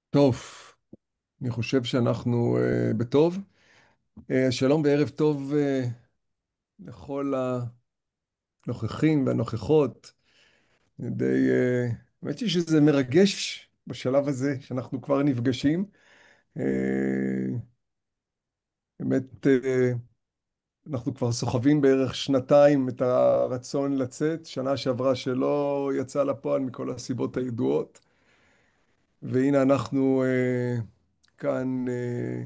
טוב, אני חושב שאנחנו בטוב. שלום וערב טוב לכל הנוכחים והנוכחות. די, האמת היא שזה מרגש בשלב הזה שאנחנו כבר נפגשים. אה, באמת, אנחנו כבר סוחבים בערך שנתיים את הרצון לצאת, שנה שעברה שלא יצא לפועל מכל הסיבות הידועות. והנה אנחנו כאן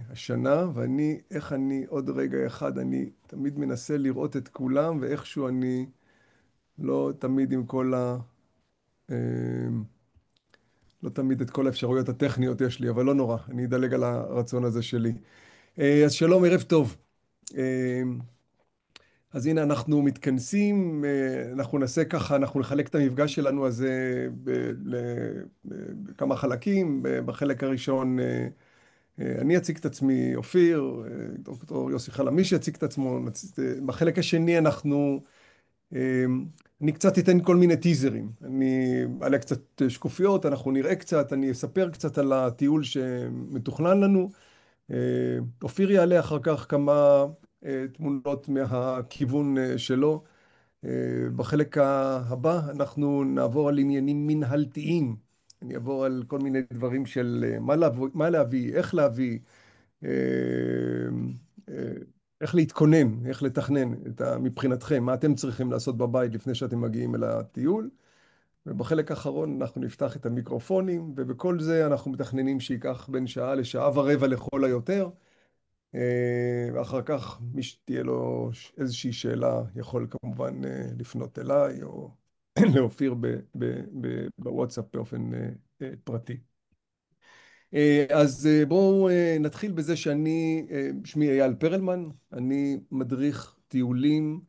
השנה, איך אני עוד רגע אחד, אני תמיד מנסה לראות את כולם, ואיכשהו אני לא תמיד עם כל אה, לא תמיד את כל האפשרויות הטכניות יש לי, אבל לא נורא, אני אדלג על הרצון הזה שלי. אז שלום, ערב טוב. אה, אז הנה אנחנו מתכנסים, אנחנו נעשה ככה, אנחנו נחלק את המפגש שלנו הזה בכמה חלקים. בחלק הראשון אני אציג את עצמי, אופיר, דוקטור יוסי חלמיש יציג את עצמו. בחלק השני אה, אני קצת אתן כל מיני טיזרים. אני אעלה קצת שקופיות, אנחנו נראה קצת, אני אספר קצת על הטיול שמתוכנן לנו. אה, אופיר יעלה אחר כך כמה תמונות מהכיוון שלו. אה, בחלק הבא אנחנו נעבור על עניינים מנהלתיים. אני אעבור על כל מיני דברים של מה להביא, איך להביא, אה, אה, איך להתכונן, איך לתכנן מבחינתכם, מה אתם צריכים לעשות בבית לפני שאתם מגיעים אל הטיול. ובחלק האחרון אנחנו נפתח את המיקרופונים, ובכל זה אנחנו מתכננים שייקח בין שעה לשעה ורבע לכל היותר. ואחר כך מי שתהיה לו איזושהי שאלה יכול כמובן לפנות אליי או לאופיר בוואטסאפ באופן פרטי. אז בואו נתחיל בזה שמי אייל פרלמן, אני מדריך טיולים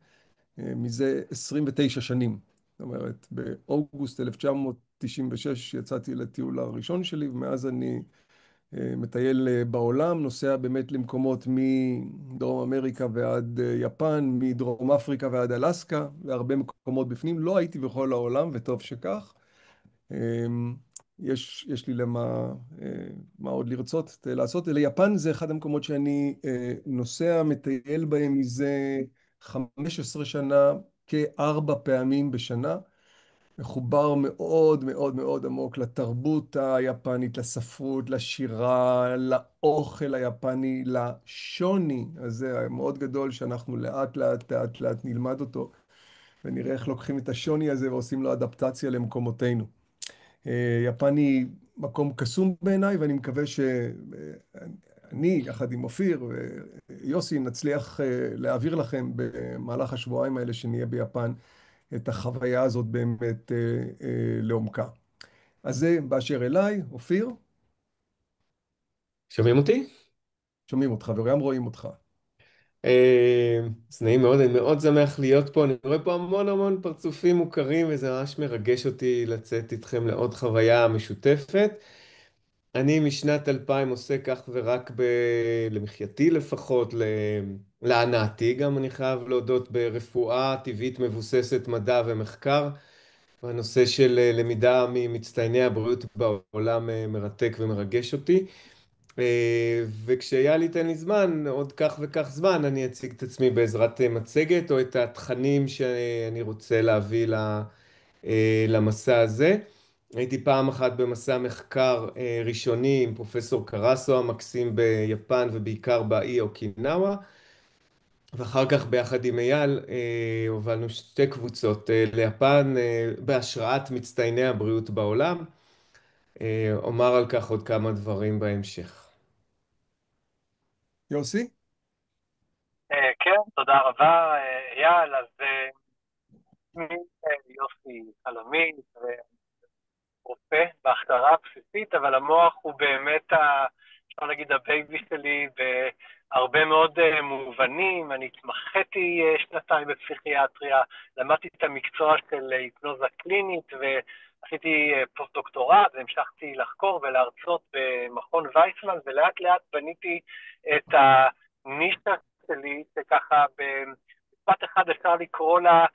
מזה 29 שנים. זאת אומרת, באוגוסט 1996 יצאתי לטיול הראשון שלי, ומאז אני מטייל בעולם, נוסע באמת למקומות מדרום אמריקה ועד יפן, מדרום אפריקה ועד אלסקה, והרבה מקומות בפנים. לא הייתי בכל העולם, וטוב שכך. יש לי מה עוד לרצות לעשות. ליפן זה אחד המקומות שאני נוסע, מטייל בהם מזה 15 שנה, כארבע פעמים בשנה. מחובר מאוד מאוד מאוד עמוק לתרבות היפנית, לספרות, לשירה, לאוכל היפני, לשוני הזה המאוד גדול שאנחנו לאט לאט לאט לאט נלמד אותו ונראה איך לוקחים את השוני הזה ועושים לו אדפטציה למקומותינו. יפן היא מקום קסום בעיניי, ואני מקווה שאני, יחד עם אופיר ויוסי, נצליח להעביר לכם במהלך השבועיים האלה שנהיה ביפן את החוויה הזאת באמת לעומקה. אז זה באשר אליי. אופיר, שומעים אותי? שומעים אותך וגם רואים אותך. אז נעים מאוד, אני מאוד שמח להיות פה, אני רואה פה המון המון פרצופים מוכרים וזה ממש מרגש אותי לצאת איתכם לעוד חוויה משותפת. אני משנת 2000 עוסק אך ורק למחייתי לפחות, להנאתי גם אני חייב להודות ברפואה טבעית מבוססת מדע ומחקר, והנושא של למידה ממצטייני הבריאות בעולם מרתק ומרגש אותי. וכשאייל ייתן לי זמן, עוד כך וכך זמן, אני אציג את עצמי בעזרת מצגת או את התכנים שאני רוצה להביא למסע הזה. הייתי פעם אחת במסע מחקר ראשוני עם פרופסור קרסו המקסים ביפן ובעיקר באי אוקינאווה, ואחר כך ביחד עם אייל הובלנו שתי קבוצות ליפן בהשראת מצטייני הבריאות בעולם. אומר על כך עוד כמה דברים בהמשך. יוסי? כן, תודה רבה, אייל. אז שמי יוסי חלומי, רופא בהכשרה בסיסית, אבל המוח הוא באמת, אפשר להגיד, הבייבי שלי בהרבה מאוד מובנים. אני התמחיתי שנתיים בפסיכיאטריה, למדתי את המקצוע של היפנוזה קלינית, ועשיתי פוסט-דוקטורט, והמשכתי לחקור ולהרצות במכון ויצמן, ולאט לאט בניתי את הנישה שלי, שככה במשפט אחד אפשר לקרוא לה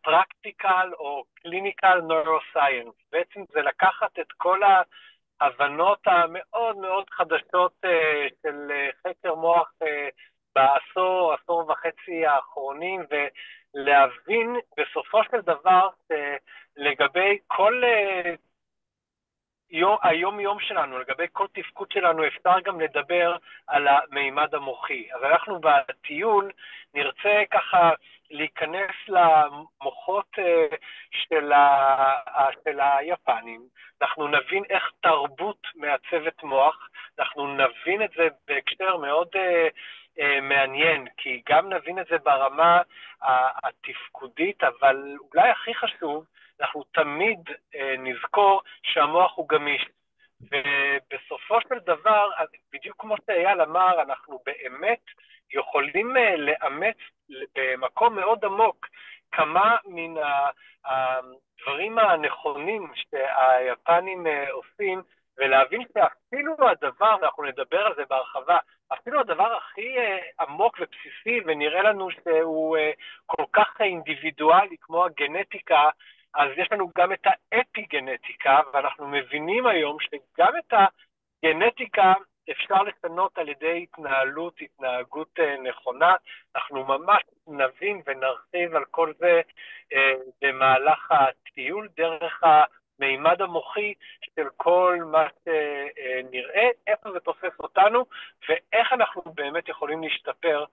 practical או clinical neuroscience. בעצם זה לקחת את כל ההבנות המאוד מאוד חדשות של חקר מוח בעשור, עשור וחצי האחרונים, ולהבין בסופו של דבר לגבי כל היום-יום שלנו, לגבי כל תפקוד שלנו, אפשר גם לדבר על המימד המוחי. אז אנחנו בטיול נרצה ככה להיכנס למוחות של היפנים, אנחנו נבין איך תרבות מעצבת מוח, אנחנו נבין את זה בהקשר מאוד מעניין, כי גם נבין את זה ברמה התפקודית, אבל אולי הכי חשוב, אנחנו תמיד נזכור שהמוח הוא גמיש. ובסופו של דבר, בדיוק כמו שאייל אמר, אנחנו באמת יכולים לאמץ במקום מאוד עמוק כמה מן הדברים הנכונים שהיפנים עושים, ולהבין שאפילו הדבר, ואנחנו נדבר על זה בהרחבה, אפילו הדבר הכי עמוק ובסיסי, ונראה לנו שהוא כל כך אינדיבידואלי כמו הגנטיקה, אז יש לנו גם את האפיגנטיקה, ואנחנו מבינים היום שגם את הגנטיקה אפשר לשנות על ידי התנהגות נכונה. אנחנו ממש נבין ונרחיב על כל זה במהלך הטיול, דרך המימד המוחי של כל מה שנראה, איפה זה תופס אותנו, ואיך אנחנו באמת יכולים להשתפר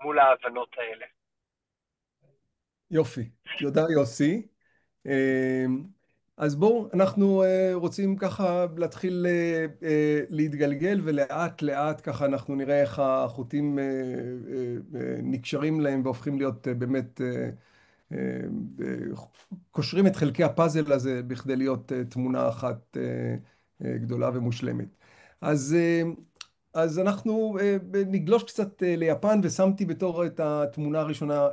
מול ההבנות האלה. יופי, תודה יוסי. אז בואו, אנחנו רוצים ככה להתחיל להתגלגל, ולאט לאט ככה אנחנו נראה איך החוטים נקשרים להם והופכים להיות באמת, קושרים את חלקי הפאזל הזה בכדי להיות תמונה אחת גדולה ומושלמת. אז אנחנו נגלוש קצת ליפן, ושמתי בתור את התמונה הראשונה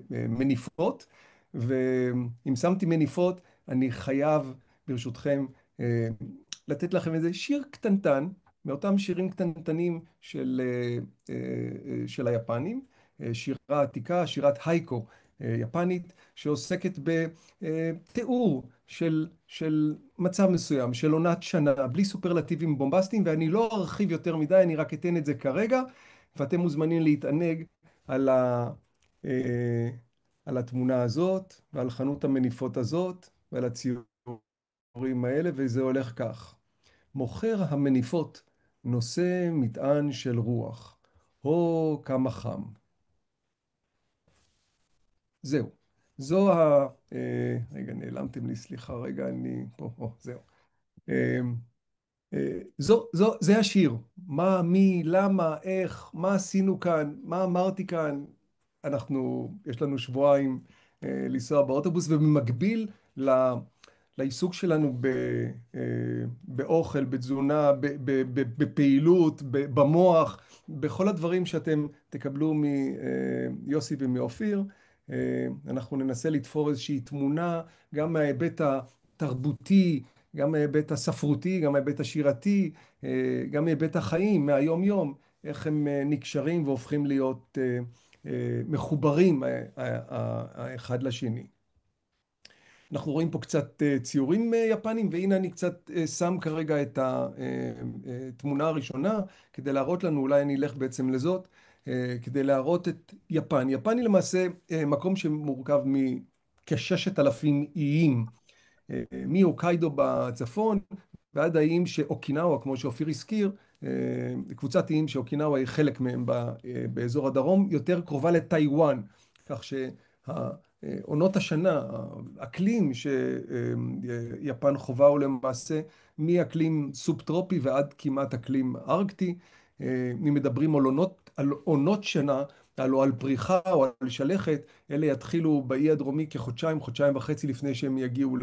מניפות, ואם שמתי מניפות, אני חייב ברשותכם לתת לכם איזה שיר קטנטן, מאותם שירים קטנטנים של היפנים, שירה עתיקה, שירת הייקו יפנית, שעוסקת בתיאור של מצב מסוים, של עונת שנה, בלי סופרלטיבים בומבסטיים, ואני לא ארחיב יותר מדי, אני רק אתן את זה כרגע, ואתם מוזמנים להתענג על התמונה הזאת, ועל חנות המניפות הזאת, ועל הציורים האלה, וזה הולך כך. מוכר המניפות נושא מטען של רוח, הו כמה חם. זהו. רגע, נעלמתם לי, סליחה, רגע, אני פה, זהו. זה השיר. מה, מי, למה, איך, מה עשינו כאן, מה אמרתי כאן. יש לנו שבועיים לנסוע באוטובוס, ובמקביל לעיסוק שלנו באוכל, בתזונה, בפעילות, במוח, בכל הדברים שאתם תקבלו מיוסי ומאופיר, אנחנו ננסה לתפור איזושהי תמונה, גם מההיבט התרבותי, גם מההיבט הספרותי, גם מההיבט השירתי, גם מההיבט החיים, מהיום יום, איך הם נקשרים והופכים להיות מחוברים האחד לשני. אנחנו רואים פה קצת ציורים יפנים, והנה אני קצת שם כרגע את התמונה הראשונה, כדי להראות לנו, אולי אני אלך בעצם לזאת, כדי להראות את יפן. יפן היא למעשה מקום שמורכב מכ-6,000 איים, מהוקיידו בצפון, ועד האיים שאוקינאווה, כמו שאופיר הזכיר, קבוצת איים שאוקינאווה היא חלק מהם באזור הדרום, יותר קרובה לטיוואן, כך עונות השנה, האקלים שיפן חובה הוא למעשה מאקלים סובטרופי ועד כמעט אקלים ארקטי. אם מדברים על עונות שנה, או על פריחה או על שלכת, אלה יתחילו באי הדרומי כחודשיים, חודשיים וחצי לפני שהם יגיעו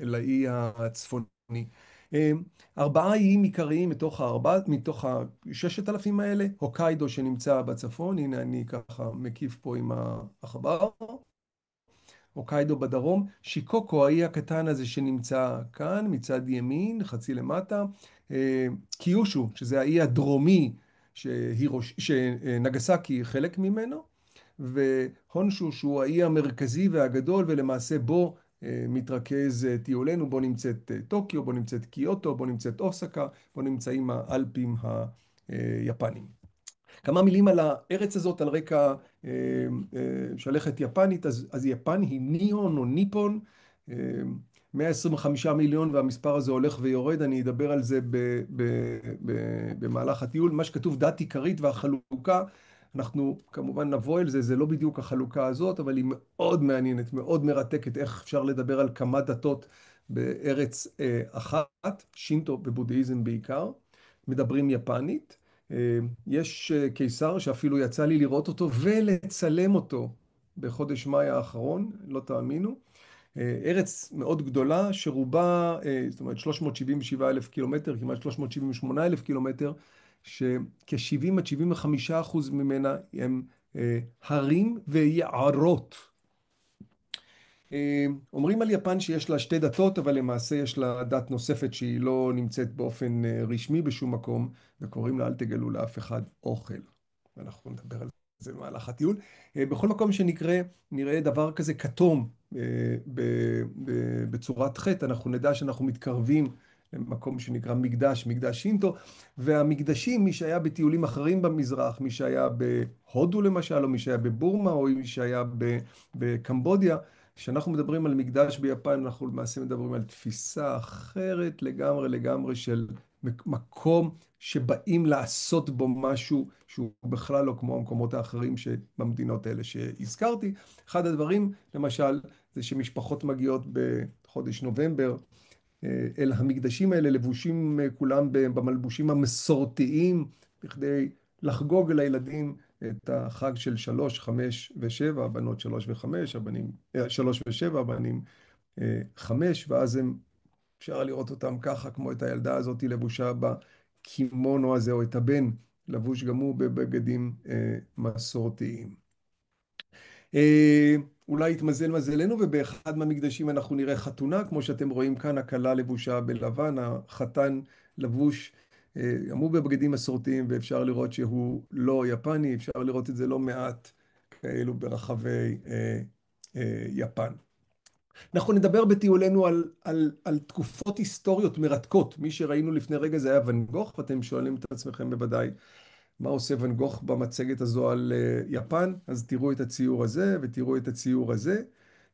לאי הצפוני. 4 איים עיקריים מתוך 6,000 האלה, הוקיידו שנמצא בצפון, הנה אני ככה מקיף פה עם העכבר, הוקיידו בדרום, שיקוקו, האי הקטן הזה שנמצא כאן, מצד ימין, חצי למטה, קיושו, שזה האי הדרומי, שנגסקי היא חלק ממנו, והונסו, שהוא האי המרכזי והגדול, ולמעשה בו מתרכז טיולנו, בו נמצאת טוקיו, בו נמצאת קיוטו, בו נמצאת אוסקה, בו נמצאים האלפים היפנים. כמה מילים על הארץ הזאת, על רקע שלכת יפנית. אז יפן היא ניאון או ניפון, 125 מיליון, והמספר הזה הולך ויורד. אני אדבר על זה במהלך הטיול. מה שכתוב דת עיקרית והחלוקה, אנחנו כמובן נבוא אל זה, זה לא בדיוק החלוקה הזאת, אבל היא מאוד מעניינת, מאוד מרתקת, איך אפשר לדבר על כמה דתות בארץ אחת, שינטו ובודהיזם בעיקר, מדברים יפנית. יש קיסר שאפילו יצא לי לראות אותו ולצלם אותו בחודש מאי האחרון, לא תאמינו. ארץ מאוד גדולה שרובה, זאת אומרת 377,000 קילומטר, כמעט 378,000 קילומטר, שכ-70 עד 75% ממנה הם הרים ויערות. אומרים על יפן שיש לה שתי דתות, אבל למעשה יש לה דת נוספת שהיא לא נמצאת באופן רשמי בשום מקום, וקוראים לה אל תגלו לאף אחד אוכל. ואנחנו נדבר על זה במהלך הטיול. בכל מקום נראה דבר כזה כתום בצורת חטא, אנחנו נדע שאנחנו מתקרבים למקום שנקרא מקדש, מקדש שינטו, והמקדשים, מי שהיה בטיולים אחרים במזרח, מי שהיה בהודו למשל, או מי שהיה בבורמה, או מי שהיה בקמבודיה, כשאנחנו מדברים על מקדש ביפן, אנחנו למעשה מדברים על תפיסה אחרת לגמרי של מקום שבאים לעשות בו משהו שהוא בכלל לא כמו המקומות האחרים במדינות האלה שהזכרתי. אחד הדברים, למשל, זה שמשפחות מגיעות בחודש נובמבר אל המקדשים האלה, לבושים כולם במלבושים המסורתיים, בכדי לחגוג לילדים את החג של 3, 5 ו-7, הבנות 3 ו-5, הבנים 3 ו-7, הבנים 5, ואז אפשר לראות אותם ככה, כמו את הילדה הזאת לבושה בקימונו הזה, או את הבן לבוש גם הוא בבגדים מסורתיים. אולי יתמזל מזלנו, ובאחד מהמקדשים אנחנו נראה חתונה, כמו שאתם רואים כאן, הכלה לבושה בלבן, החתן לבוש גם הוא בבגדים מסורתיים, ואפשר לראות שהוא לא יפני, אפשר לראות את זה לא מעט כאלו ברחבי יפן. אנחנו נדבר בטיולנו על תקופות היסטוריות מרתקות. מי שראינו לפני רגע זה היה ואן גוך, ואתם שואלים את עצמכם בוודאי, מה עושה ואן גוך במצגת הזו על יפן? אז תראו את הציור הזה ותראו את הציור הזה.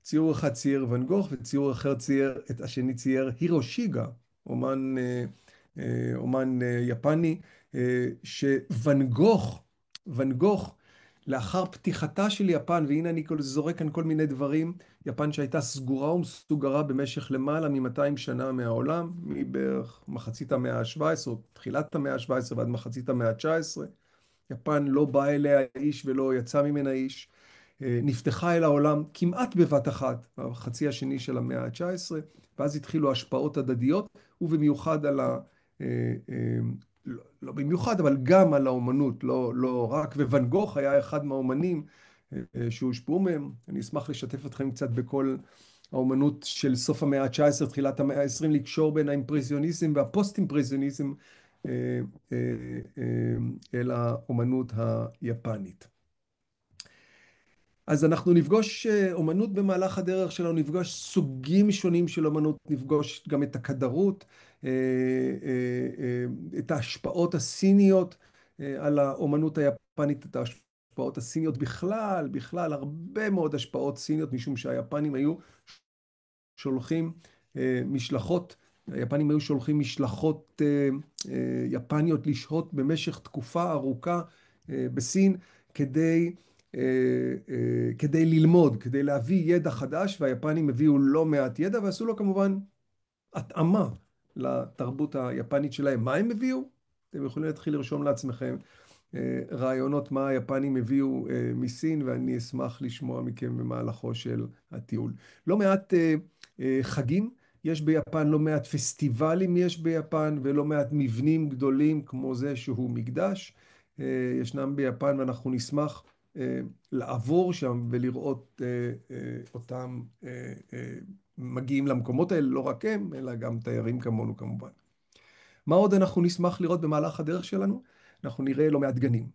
ציור אחד צייר ואן גוך, וציור אחר השני צייר הירושיגה, אומן יפני, שוואן גוך, לאחר פתיחתה של יפן, והנה אני זורק כאן כל מיני דברים, יפן שהייתה סגורה ומסוגרה במשך למעלה מ-200 שנה מהעולם, מבערך מחצית המאה ה-17, או תחילת המאה ה-17 ועד מחצית המאה ה-19. יפן לא בא אליה איש ולא יצא ממנה איש, נפתחה אל העולם כמעט בבת אחת, בחצי השני של המאה ה-19, ואז התחילו השפעות הדדיות, ובמיוחד על לא במיוחד, אבל גם על האומנות, לא רק, וואן גוך היה אחד מהאומנים שהושפעו מהם. אני אשמח לשתף אתכם קצת בכל האומנות של סוף המאה ה-19, תחילת המאה ה-20, לקשור בין האימפרסיוניזם והפוסט-אימפרסיוניזם אל האומנות היפנית. אז אנחנו נפגוש אומנות במהלך הדרך שלנו, נפגוש סוגים שונים של אומנות, נפגוש גם את הכדרות, את ההשפעות הסיניות על האומנות היפנית, את ההשפעות הסיניות בכלל, הרבה מאוד השפעות סיניות, משום שהיפנים היו שולחים משלחות, היפנים היו שולחים משלחות יפניות לשהות במשך תקופה ארוכה בסין, כדי ללמוד, כדי להביא ידע חדש, והיפנים הביאו לא מעט ידע, ועשו לו כמובן התאמה לתרבות היפנית שלהם. מה הם הביאו? אתם יכולים להתחיל לרשום לעצמכם רעיונות מה היפנים הביאו מסין, ואני אשמח לשמוע מכם במהלכו של הטיול. לא מעט חגים יש ביפן, לא מעט פסטיבלים יש ביפן, ולא מעט מבנים גדולים כמו זה שהוא מקדש. ישנם ביפן, ואנחנו נשמח לעבור שם ולראות אותם מגיעים למקומות האלה, לא רק הם, אלא גם תיירים כמונו כמובן. מה עוד אנחנו נשמח לראות במהלך הדרך שלנו? אנחנו נראה לא מעט גנים.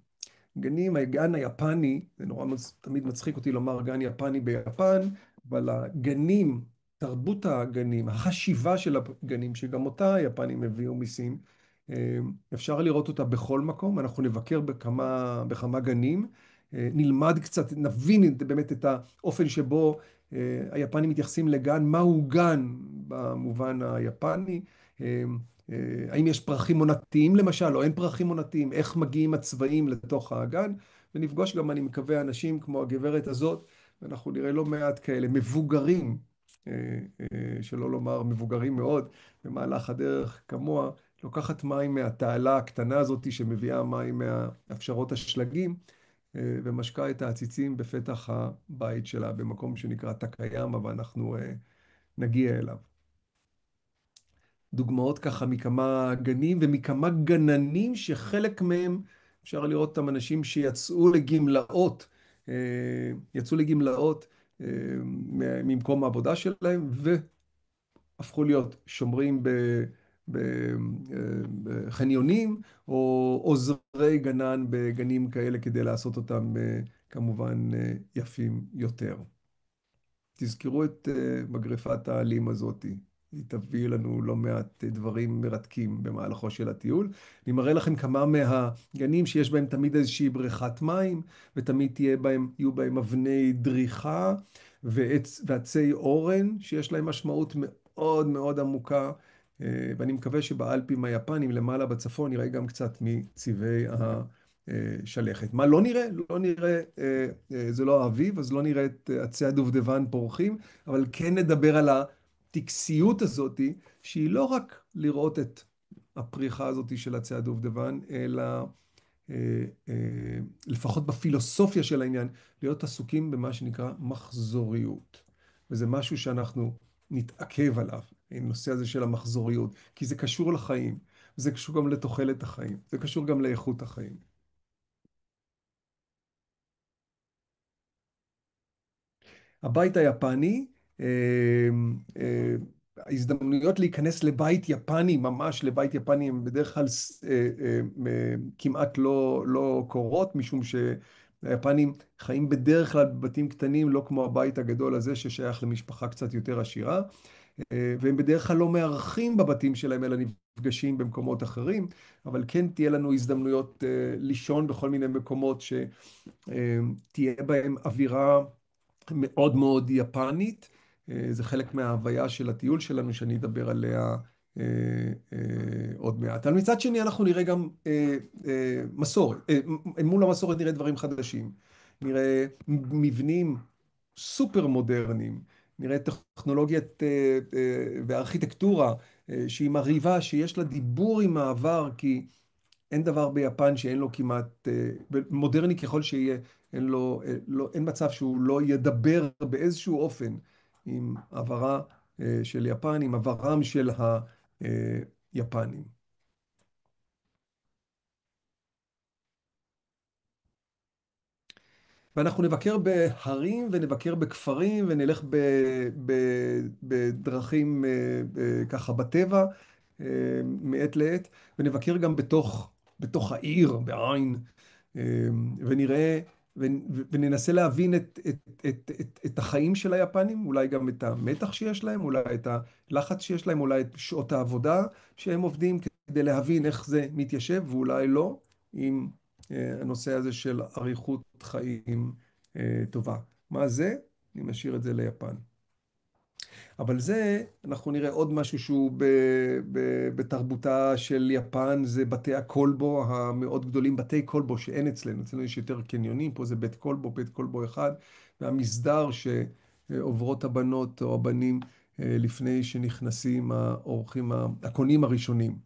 גנים, הגן היפני, זה נורא תמיד מצחיק אותי לומר גן יפני ביפן, אבל הגנים תרבות הגנים, החשיבה של הגנים, שגם אותה היפנים הביאו מסין, אפשר לראות אותה בכל מקום. אנחנו נבקר בכמה גנים, נלמד קצת, נבין באמת את האופן שבו היפנים מתייחסים לגן, מהו גן במובן היפני, האם יש פרחים עונתיים למשל, או אין פרחים עונתיים, איך מגיעים הצבעים לתוך הגן, ונפגוש גם, אני מקווה, אנשים כמו הגברת הזאת, ואנחנו נראה לא מעט כאלה מבוגרים, שלא לומר מבוגרים מאוד, במהלך הדרך כמוה, לוקחת מים מהתעלה הקטנה הזאת שמביאה מים מהפשרות השלגים, ומשקה את העציצים בפתח הבית שלה, במקום שנקרא טקאיאמה, ואנחנו נגיע אליו. דוגמאות ככה מכמה גנים ומכמה גננים שחלק מהם אפשר לראות אותם אנשים שיצאו לגמלאות, יצאו לגמלאות ממקום העבודה שלהם והפכו להיות שומרים בחניונים או עוזרי גנן בגנים כאלה כדי לעשות אותם כמובן יפים יותר. תזכרו את מגרפת העלים הזאת, היא תביא לנו לא מעט דברים מרתקים במהלכו של הטיול. אני מראה לכם כמה מהגנים שיש בהם תמיד איזושהי בריכת מים, ותמיד יהיו בהם אבני דריכה ועצי אורן, שיש להם משמעות מאוד מאוד עמוקה, ואני מקווה שבאלפים היפנים למעלה בצפון נראה גם קצת מצבעי שלכת. מה לא נראה? לא נראה, זה לא האביב, אז לא נראה את עצי הדובדבן פורחים, אבל כן נדבר על הטקסיות הזאת, שהיא לא רק לראות את הפריחה הזאת של עצי הדובדבן, אלא לפחות בפילוסופיה של העניין, להיות עסוקים במה שנקרא מחזוריות. וזה משהו שאנחנו נתעכב עליו, הנושא הזה של המחזוריות, כי זה קשור לחיים, זה קשור גם לתוחלת החיים, זה קשור גם לאיכות החיים. הבית היפני, ההזדמנויות להיכנס לבית יפני, ממש לבית יפני, הם בדרך כלל כמעט לא קורות, משום שהיפנים חיים בדרך כלל בבתים קטנים, לא כמו הבית הגדול הזה ששייך למשפחה קצת יותר עשירה, והם בדרך כלל לא מארחים בבתים שלהם, אלא נפגשים במקומות אחרים, אבל כן תהיה לנו הזדמנויות לישון בכל מיני מקומות שתהיה בהם אווירה מאוד מאוד יפנית. זה חלק מההוויה של הטיול שלנו, שאני אדבר עליה עוד מעט. אבל מצד שני אנחנו נראה גם מסורת, מול המסורת נראה דברים חדשים. נראה מבנים סופר מודרניים, נראה טכנולוגיית וארכיטקטורה שהיא מרהיבה, שיש לה דיבור עם העבר, כי אין דבר ביפן שאין לו כמעט, מודרני ככל שיהיה, אין מצב שהוא לא ידבר באיזשהו אופן עם עברה של יפן, עם עברם של היפנים. ואנחנו נבקר בהרים ונבקר בכפרים ונלך בדרכים ככה בטבע מעת לעת, ונבקר גם בתוך העיר, בעין, ונראה וננסה להבין את החיים של היפנים, אולי גם את המתח שיש להם, אולי את הלחץ שיש להם, אולי את שעות העבודה שהם עובדים, כדי להבין איך זה מתיישב, ואולי לא, עם הנושא הזה של אריכות חיים טובה. מה זה? אני משאיר את זה ליפן. אבל זה, אנחנו נראה עוד משהו שהוא בתרבותה של יפן, זה בתי הקולבו המאוד גדולים, בתי קולבו שאין אצלנו, אצלנו יש יותר קניונים, פה זה בית קולבו אחד, והמסדר שעוברות הבנות או הבנים לפני שנכנסים האורחים, הקונים הראשונים.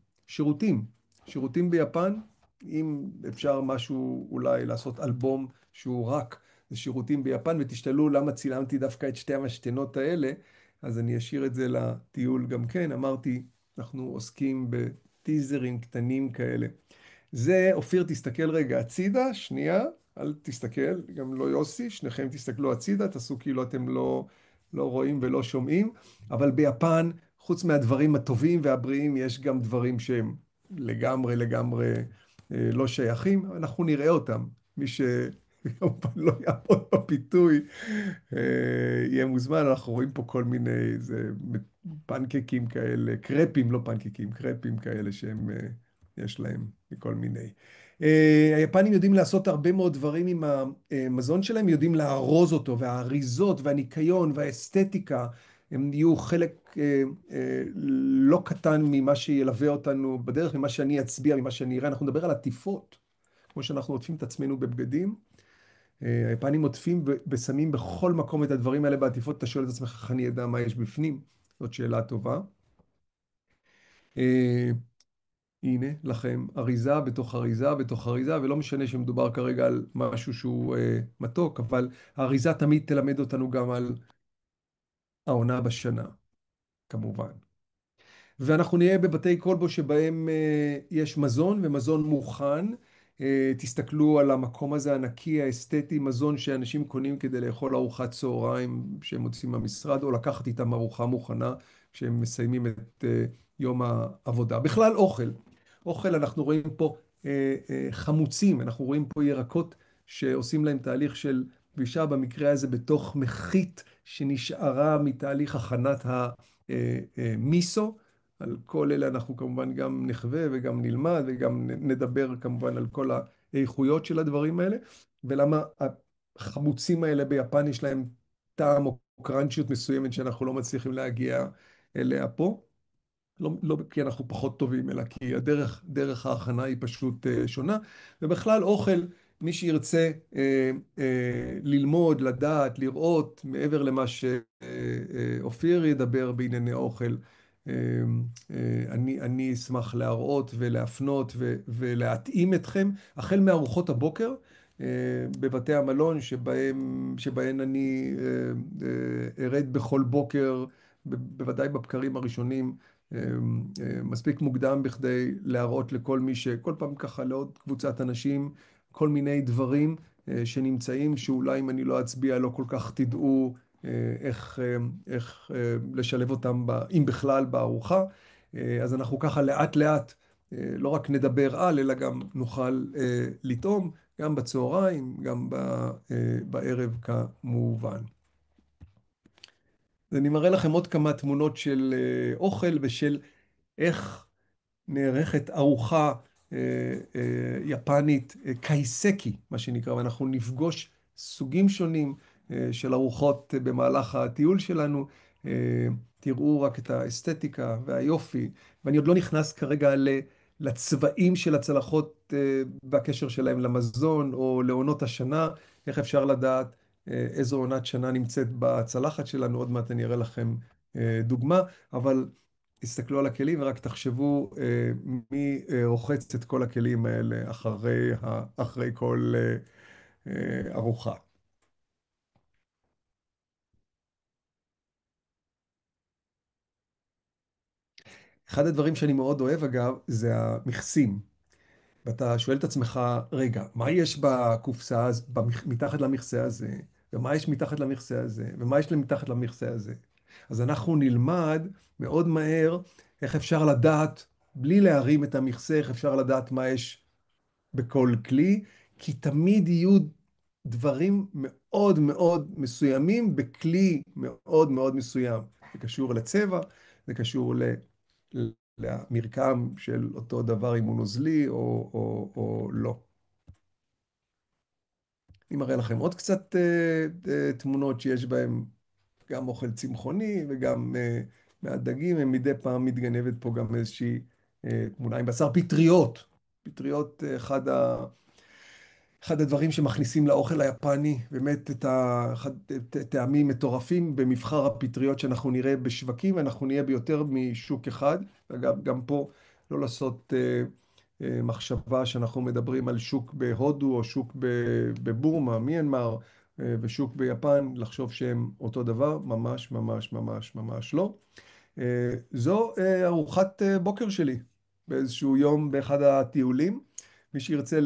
שירותים ביפן, אם אפשר משהו אולי לעשות אלבום שהוא רק שירותים ביפן, ותשתלו למה צילמתי דווקא את שתי המשתנות האלה, אז אני אשאיר את זה לטיול גם כן. אמרתי, אנחנו עוסקים בטיזרים קטנים כאלה. זה, אופיר, תסתכל רגע הצידה, שנייה, אל תסתכל, גם לא יוסי, שניכם תסתכלו הצידה, תעשו כאילו אתם לא רואים ולא שומעים, אבל ביפן, חוץ מהדברים הטובים והבריאים, יש גם דברים שהם לגמרי לא שייכים, אנחנו נראה אותם. מי וכמובן לא יעמוד בפיתוי, יהיה מוזמן. אנחנו רואים פה כל מיני, זה פנקקים כאלה, קרפים, לא פנקקים, קרפים כאלה שהם, יש להם מכל מיני. היפנים יודעים לעשות הרבה מאוד דברים עם המזון שלהם, יודעים לארוז אותו, והאריזות והניקיון והאסתטיקה, הם יהיו חלק לא קטן ממה שילווה אותנו בדרך, ממה שאני אצביע, ממה שאני אראה. אנחנו נדבר על עטיפות, כמו שאנחנו עוטפים את עצמנו בבגדים. היפנים עוטפים ושמים בכל מקום את הדברים האלה בעטיפות. אתה שואל את עצמך, איך אני אדע מה יש בפנים? זאת שאלה טובה. הנה לכם אריזה בתוך אריזה בתוך אריזה, ולא משנה שמדובר כרגע על משהו שהוא מתוק, אבל האריזה תמיד תלמד אותנו גם על העונה בשנה, כמובן. ואנחנו נהיה בבתי כלבו שבהם יש מזון ומזון מוכן. תסתכלו על המקום הזה הנקי, האסתטי, מזון שאנשים קונים כדי לאכול ארוחת צהריים שהם מוצאים מהמשרד, או לקחת איתם ארוחה מוכנה כשהם מסיימים את יום העבודה. בכלל אוכל. אוכל, אנחנו רואים פה חמוצים, אנחנו רואים פה ירקות שעושים להם תהליך של כבישה, במקרה הזה בתוך מחית שנשארה מתהליך הכנת המיסו. על כל אלה אנחנו כמובן גם נחווה וגם נלמד וגם נדבר כמובן על כל האיכויות של הדברים האלה, ולמה החמוצים האלה ביפן יש להם טעם או קראנצ'יות מסוימת שאנחנו לא מצליחים להגיע אליה פה. לא כי אנחנו פחות טובים, אלא כי דרך ההכנה היא פשוט שונה. ובכלל אוכל, מי שירצה ללמוד, לדעת, לראות, מעבר למה שאופיר ידבר בענייני אוכל, אני אשמח להראות ולהפנות ולהתאים אתכם, החל מארוחות הבוקר, בבתי המלון שבהן אני ארד בכל בוקר, בוודאי בבקרים הראשונים, מספיק מוקדם בכדי להראות לכל מי שכל פעם ככה לעוד קבוצת אנשים כל מיני דברים שנמצאים, שאולי אם אני לא אצביע לא כל כך תדעו איך לשלב אותם, אם בכלל, בארוחה. אז אנחנו ככה לאט לאט לא רק נדבר על, אלא גם נוכל לטעום, גם בצהריים, גם בערב כמובן. אני מראה לכם עוד כמה תמונות של אוכל ושל איך נערכת ארוחה יפנית, קייסקי, מה שנקרא, ואנחנו נפגוש סוגים שונים של ארוחות במהלך הטיול שלנו. תראו רק את האסתטיקה והיופי, ואני עוד לא נכנס כרגע לצבעים של הצלחות והקשר שלהם למזון או לעונות השנה. איך אפשר לדעת איזו עונת שנה נמצאת בצלחת שלנו? עוד מעט אני אראה לכם דוגמה, אבל תסתכלו על הכלים ורק תחשבו מי רוחץ את כל הכלים האלה אחרי כל ארוחה. אחד הדברים שאני מאוד אוהב אגב זה המכסים. ואתה שואל את עצמך, רגע, מה יש בקופסה, מתחת למכסה הזה? ומה יש מתחת למכסה הזה? ומה יש מתחת למכסה הזה? אז אנחנו נלמד מאוד מהר איך אפשר לדעת, בלי להרים את המכסה, איך אפשר לדעת מה יש בכל כלי, כי תמיד יהיו דברים מאוד מאוד מסוימים בכלי מאוד מאוד מסוים. זה קשור לצבע, זה קשור למרקם של אותו דבר אם הוא נוזלי או לא. אני מראה לכם עוד קצת תמונות שיש בהן גם אוכל צמחוני וגם מהדגים. מדי פעם מתגנבת פה גם איזושהי תמונה עם בשר פטריות. פטריות, אחד הדברים שמכניסים לאוכל היפני, באמת טעמים מטורפים במבחר הפטריות שאנחנו נראה בשווקים, ואנחנו נהיה ביותר משוק אחד. אגב, גם פה לא לעשות מחשבה שאנחנו מדברים על שוק בהודו או שוק בבורמה, מיינמר, ושוק ביפן, לחשוב שהם אותו דבר, ממש ממש ממש ממש לא. זו ארוחת בוקר שלי באיזשהו יום באחד הטיולים. מי שירצה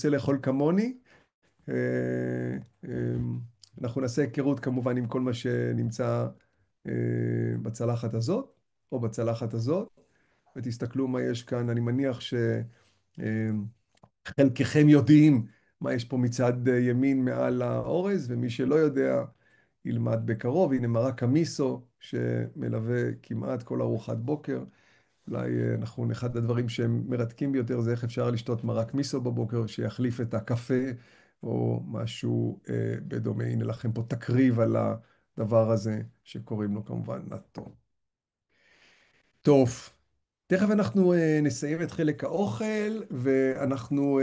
לאכול כמוני, אה, אה, אנחנו נעשה היכרות כמובן עם כל מה שנמצא בצלחת הזאת או בצלחת הזאת, ותסתכלו מה יש כאן. אני מניח שחלקכם יודעים מה יש פה מצד ימין מעל האורז, ומי שלא יודע ילמד בקרוב. הנה מרק המיסו שמלווה כמעט כל ארוחת בוקר. אולי אחד הדברים שהם מרתקים ביותר זה איך אפשר לשתות מרק מיסו בבוקר שיחליף את הקפה או משהו בדומה. הנה לכם פה תקריב על הדבר הזה שקוראים לו כמובן נאטו. טוב, תכף אנחנו נסיים את חלק האוכל ואנחנו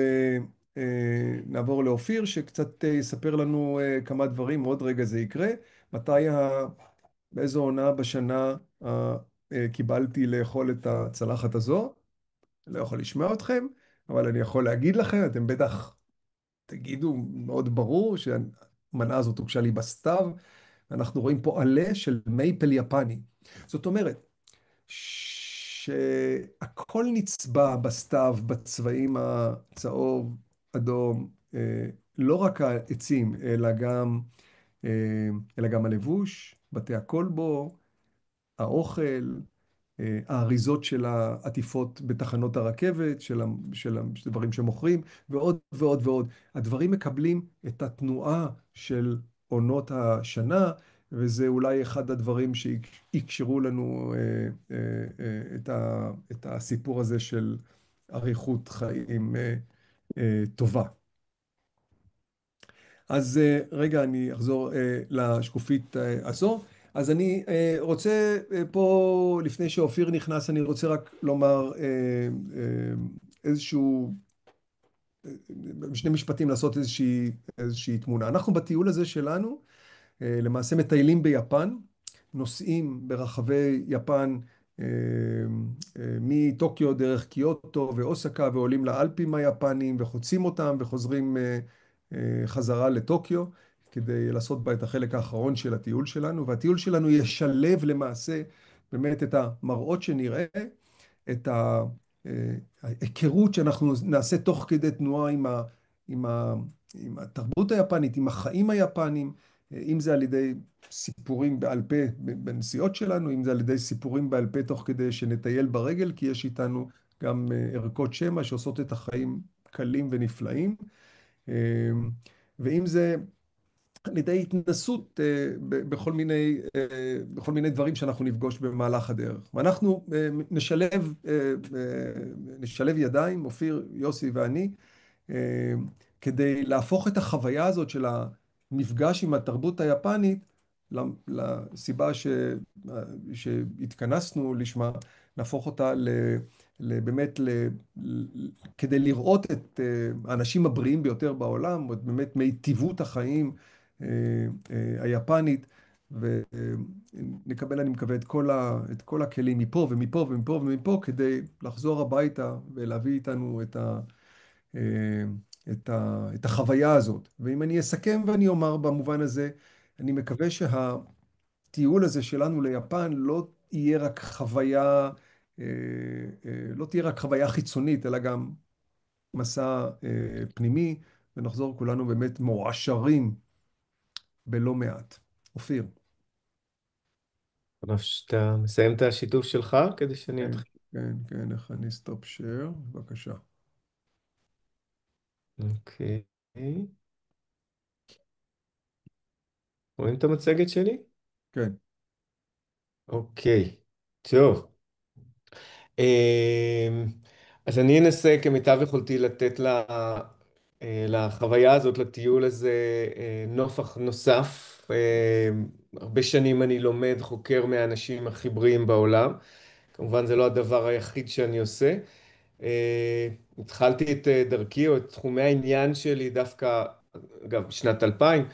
נעבור לאופיר שקצת יספר לנו כמה דברים. עוד רגע זה יקרה. באיזו עונה בשנה קיבלתי לאכול את הצלחת הזו? אני לא יכול לשמוע אתכם, אבל אני יכול להגיד לכם, אתם בטח תגידו מאוד ברור שהמנה הזאת הוגשה לי בסתיו. אנחנו רואים פה עלה של מייפל יפני. זאת אומרת, שהכל נצבע בסתיו, בצבעים הצהוב, אדום, לא רק העצים, אלא גם הלבוש, בתי הכלבו, האוכל, האריזות של העטיפות בתחנות הרכבת, של דברים שמוכרים, ועוד ועוד ועוד. הדברים מקבלים את התנועה של עונות השנה, וזה אולי אחד הדברים שיקשרו לנו את הסיפור הזה של אריכות חיים טובה. אז רגע, אני אחזור לשקופית הזו. אז אני רוצה פה, לפני שאופיר נכנס, אני רוצה רק לומר איזשהו, בשני משפטים לעשות איזושהי תמונה. אנחנו בטיול הזה שלנו, למעשה מטיילים ביפן, נוסעים ברחבי יפן מטוקיו דרך קיוטו ואוסקה ועולים לאלפים היפניים וחוצים אותם וחוזרים חזרה לטוקיו כדי לעשות בה את החלק האחרון של הטיול שלנו. והטיול שלנו ישלב למעשה באמת את המראות שנראה, את ההיכרות שאנחנו נעשה תוך כדי תנועה עם ה, עם התרבות היפנית, עם החיים היפנים, אם זה על ידי סיפורים בעל פה בנסיעות שלנו, אם זה על ידי סיפורים בעל פה תוך כדי שנטייל ברגל, כי יש איתנו גם ערכות שמע שעושות את החיים קלים ונפלאים. ואם זה על ידי התנסות בכל מיני דברים שאנחנו נפגוש במהלך הדרך. ואנחנו נשלב ידיים, אופיר, יוסי ואני, כדי להפוך את החוויה הזאת של המפגש עם התרבות היפנית לסיבה שהתכנסנו לשמה, נהפוך אותה באמת כדי לראות את האנשים הבריאים ביותר בעולם, באמת מיטיבות החיים היפנית, ונקבל, אני מקווה, את כל הכלים מפה ומפה ומפה ומפה, כדי לחזור הביתה ולהביא איתנו את החוויה הזאת. ואם אני אסכם ואני אומר במובן הזה, אני מקווה שהטיול הזה שלנו ליפן לא יהיה רק חוויה, לא תהיה רק חוויה חיצונית, אלא גם מסע פנימי, ונחזור כולנו באמת מועשרים בלא מעט. אופיר. ממש שאתה מסיים את השיתוף שלך כדי שאני כן, אתחיל. כן, כן, איך אני סטופ שייר, בבקשה. אוקיי. רואים את המצגת שלי? כן, אוקיי. טוב. אמ, אז אני אנסה כמיטב יכולתי לתת לחוויה הזאת, לטיול הזה, נופח נוסף. הרבה שנים אני לומד, חוקר מהאנשים הכי בריאים בעולם. כמובן זה לא הדבר היחיד שאני עושה. התחלתי את דרכי או את תחומי העניין שלי דווקא, אגב, בשנת 2000,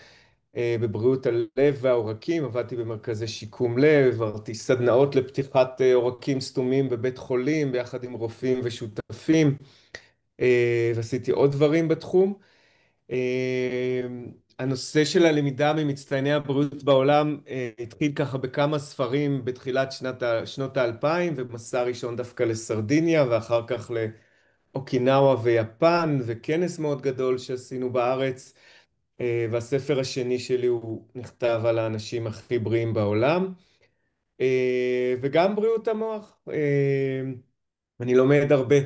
בבריאות הלב והעורקים. עבדתי במרכזי שיקום לב, עברתי סדנאות לפתיחת עורקים סתומים בבית חולים ביחד עם רופאים ושותפים, ועשיתי עוד דברים בתחום. הנושא של הלמידה ממצטייני הבריאות בעולם התחיל ככה בכמה ספרים בתחילת שנות האלפיים, ומסע ראשון דווקא לסרדיניה ואחר כך לאוקינאווה ויפן, וכנס מאוד גדול שעשינו בארץ. והספר השני שלי הוא נכתב על האנשים הכי בריאים בעולם, וגם בריאות המוח. אני לומד הרבה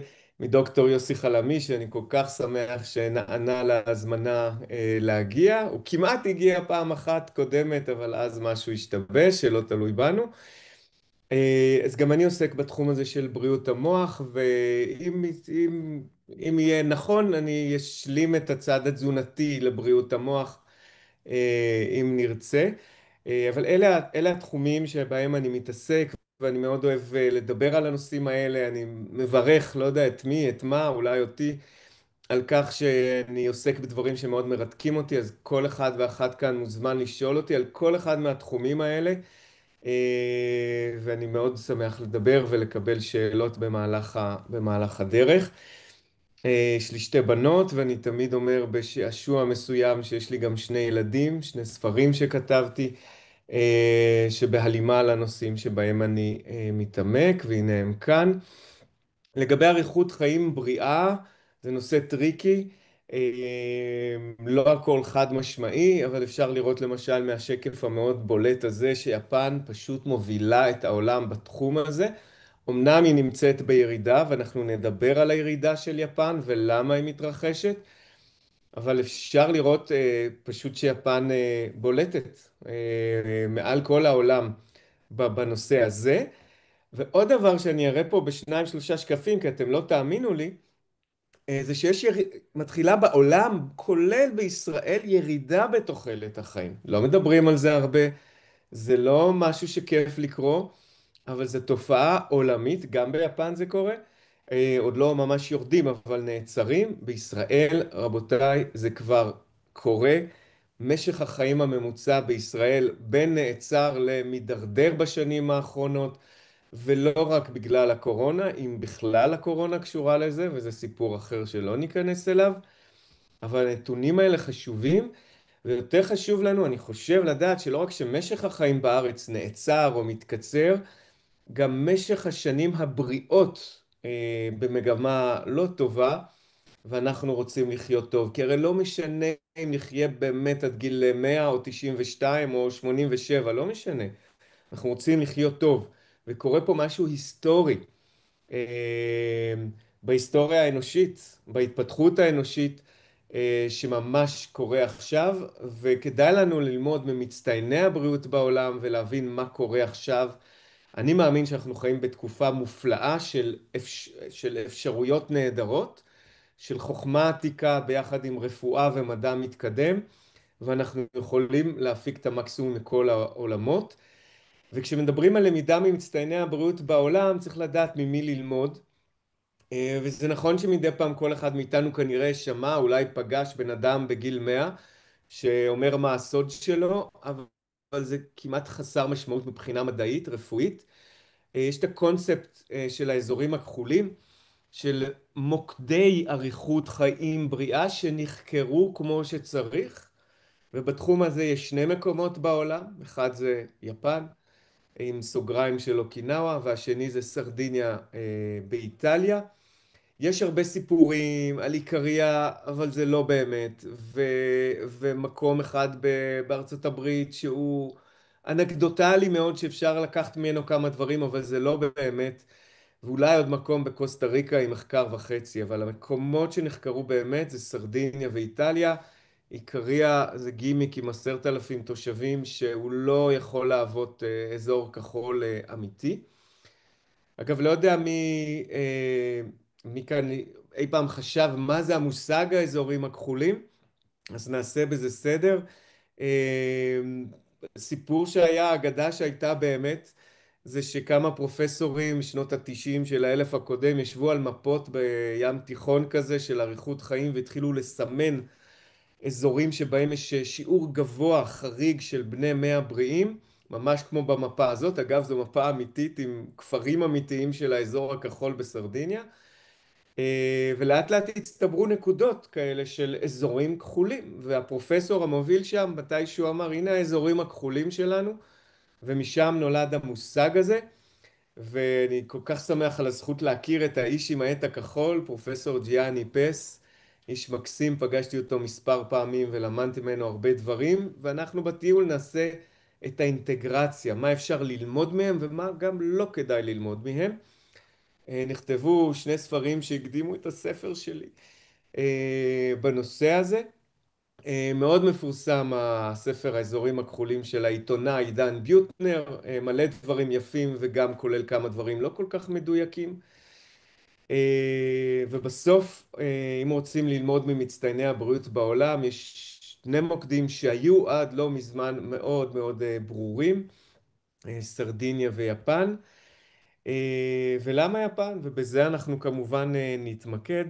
מדוקטור יוסי חלמי, שאני כל כך שמח שנענה להזמנה להגיע. הוא כמעט הגיע פעם אחת קודמת, אבל אז משהו השתבש, שלא תלוי בנו. אז גם אני עוסק בתחום הזה של בריאות המוח, אם יהיה נכון, אני אשלים את הצד התזונתי לבריאות המוח, אם נרצה. אבל אלה התחומים שבהם אני מתעסק, ואני מאוד אוהב לדבר על הנושאים האלה. אני מברך, לא יודע את מי, את מה, אולי אותי, על כך שאני עוסק בדברים שמאוד מרתקים אותי, אז כל אחד ואחת כאן מוזמן לשאול אותי על כל אחד מהתחומים האלה. ואני מאוד שמח לדבר ולקבל שאלות במהלך הדרך. יש לי שתי בנות, ואני תמיד אומר בשעשוע מסוים שיש לי גם שני ילדים, שני ספרים שכתבתי, שבהלימה לנושאים שבהם אני מתעמק, והנה הם כאן. לגבי אריכות חיים בריאה, זה נושא טריקי, לא הכל חד משמעי, אבל אפשר לראות למשל מהשקף המאוד בולט הזה, שיפן פשוט מובילה את העולם בתחום הזה. אמנם היא נמצאת בירידה, ואנחנו נדבר על הירידה של יפן ולמה היא מתרחשת, אבל אפשר לראות פשוט שיפן בולטת מעל כל העולם בנושא הזה. ועוד דבר שאני אראה פה בשניים שלושה שקפים, כי אתם לא תאמינו לי, זה מתחילה בעולם, כולל בישראל, ירידה בתוחלת החיים. לא מדברים על זה הרבה, זה לא משהו שכיף לקרוא, אבל זו תופעה עולמית, גם ביפן זה קורה. עוד לא ממש יורדים, אבל נעצרים. בישראל, רבותיי, זה כבר קורה. משך החיים הממוצע בישראל בין נעצר למידרדר בשנים האחרונות, ולא רק בגלל הקורונה, אם בכלל הקורונה קשורה לזה, וזה סיפור אחר שלא ניכנס אליו. אבל הנתונים האלה חשובים, ויותר חשוב לנו, אני חושב, לדעת שלא רק שמשך החיים בארץ נעצר או מתקצר, גם משך השנים הבריאות במגמה לא טובה, ואנחנו רוצים לחיות טוב. כי הרי לא משנה אם נחיה באמת עד גיל 100 או 92 או 87, לא משנה. אנחנו רוצים לחיות טוב. וקורה פה משהו היסטורי בהיסטוריה האנושית, בהתפתחות האנושית, שממש קורה עכשיו, וכדאי לנו ללמוד ממצטייני הבריאות בעולם ולהבין מה קורה עכשיו. אני מאמין שאנחנו חיים בתקופה מופלאה של אפשרויות נהדרות, של חוכמה עתיקה ביחד עם רפואה ומדע מתקדם, ואנחנו יכולים להפיק את המקסימום מכל העולמות. וכשמדברים על למידה ממצטייני הבריאות בעולם, צריך לדעת ממי ללמוד. וזה נכון שמדי פעם כל אחד מאיתנו כנראה שמע, אולי פגש בן אדם בגיל 100, שאומר מה הסוד שלו, אבל זה כמעט חסר משמעות מבחינה מדעית, רפואית. יש את הקונספט של האזורים הכחולים, של מוקדי אריכות חיים בריאה שנחקרו כמו שצריך, ובתחום הזה יש שני מקומות בעולם, אחד זה יפן, עם סוגריים של אוקינאווה, והשני זה סרדיניה באיטליה. יש הרבה סיפורים על איקריה, אבל זה לא באמת, ומקום אחד בארצות הברית שהוא אנקדוטלי מאוד שאפשר לקחת ממנו כמה דברים, אבל זה לא באמת, ואולי עוד מקום בקוסטה ריקה עם מחקר וחצי, אבל המקומות שנחקרו באמת זה סרדיניה ואיטליה. איקריה זה גימיק עם 10,000 תושבים שהוא לא יכול להוות אזור כחול אמיתי. אגב, לא יודע מי כאן אי פעם חשב מה זה המושג האזורים הכחולים, אז נעשה בזה סדר. סיפור שהיה, אגדה שהייתה באמת, זה שכמה פרופסורים משנות ה-90 של האלף הקודם ישבו על מפות בים תיכון כזה של אריכות חיים והתחילו לסמן אזורים שבהם יש שיעור גבוה חריג של בני 100 בריאים, ממש כמו במפה הזאת. אגב, זו מפה אמיתית עם כפרים אמיתיים של האזור הכחול בסרדיניה, ולאט לאט הצטברו נקודות כאלה של אזורים כחולים, והפרופסור המוביל שם מתישהו אמר, הנה האזורים הכחולים שלנו, ומשם נולד המושג הזה. ואני כל כך שמח על הזכות להכיר את האיש עם העט הכחול, פרופסור ג'יאני פס, איש מקסים, פגשתי אותו מספר פעמים ולמדתי ממנו הרבה דברים, ואנחנו בטיול נעשה את האינטגרציה, מה אפשר ללמוד מהם ומה גם לא כדאי ללמוד מהם. נכתבו שני ספרים שהקדימו את הספר שלי בנושא הזה. מאוד מפורסם הספר האזורים הכחולים של העיתונאי דן ביוטנר, מלא דברים יפים וגם כולל כמה דברים לא כל כך מדויקים. ובסוף, אם רוצים ללמוד ממצטייני הבריאות בעולם, יש שני מוקדים שהיו עד לא מזמן מאוד מאוד ברורים, סרדיניה ויפן. ולמה יפן? ובזה אנחנו כמובן נתמקד.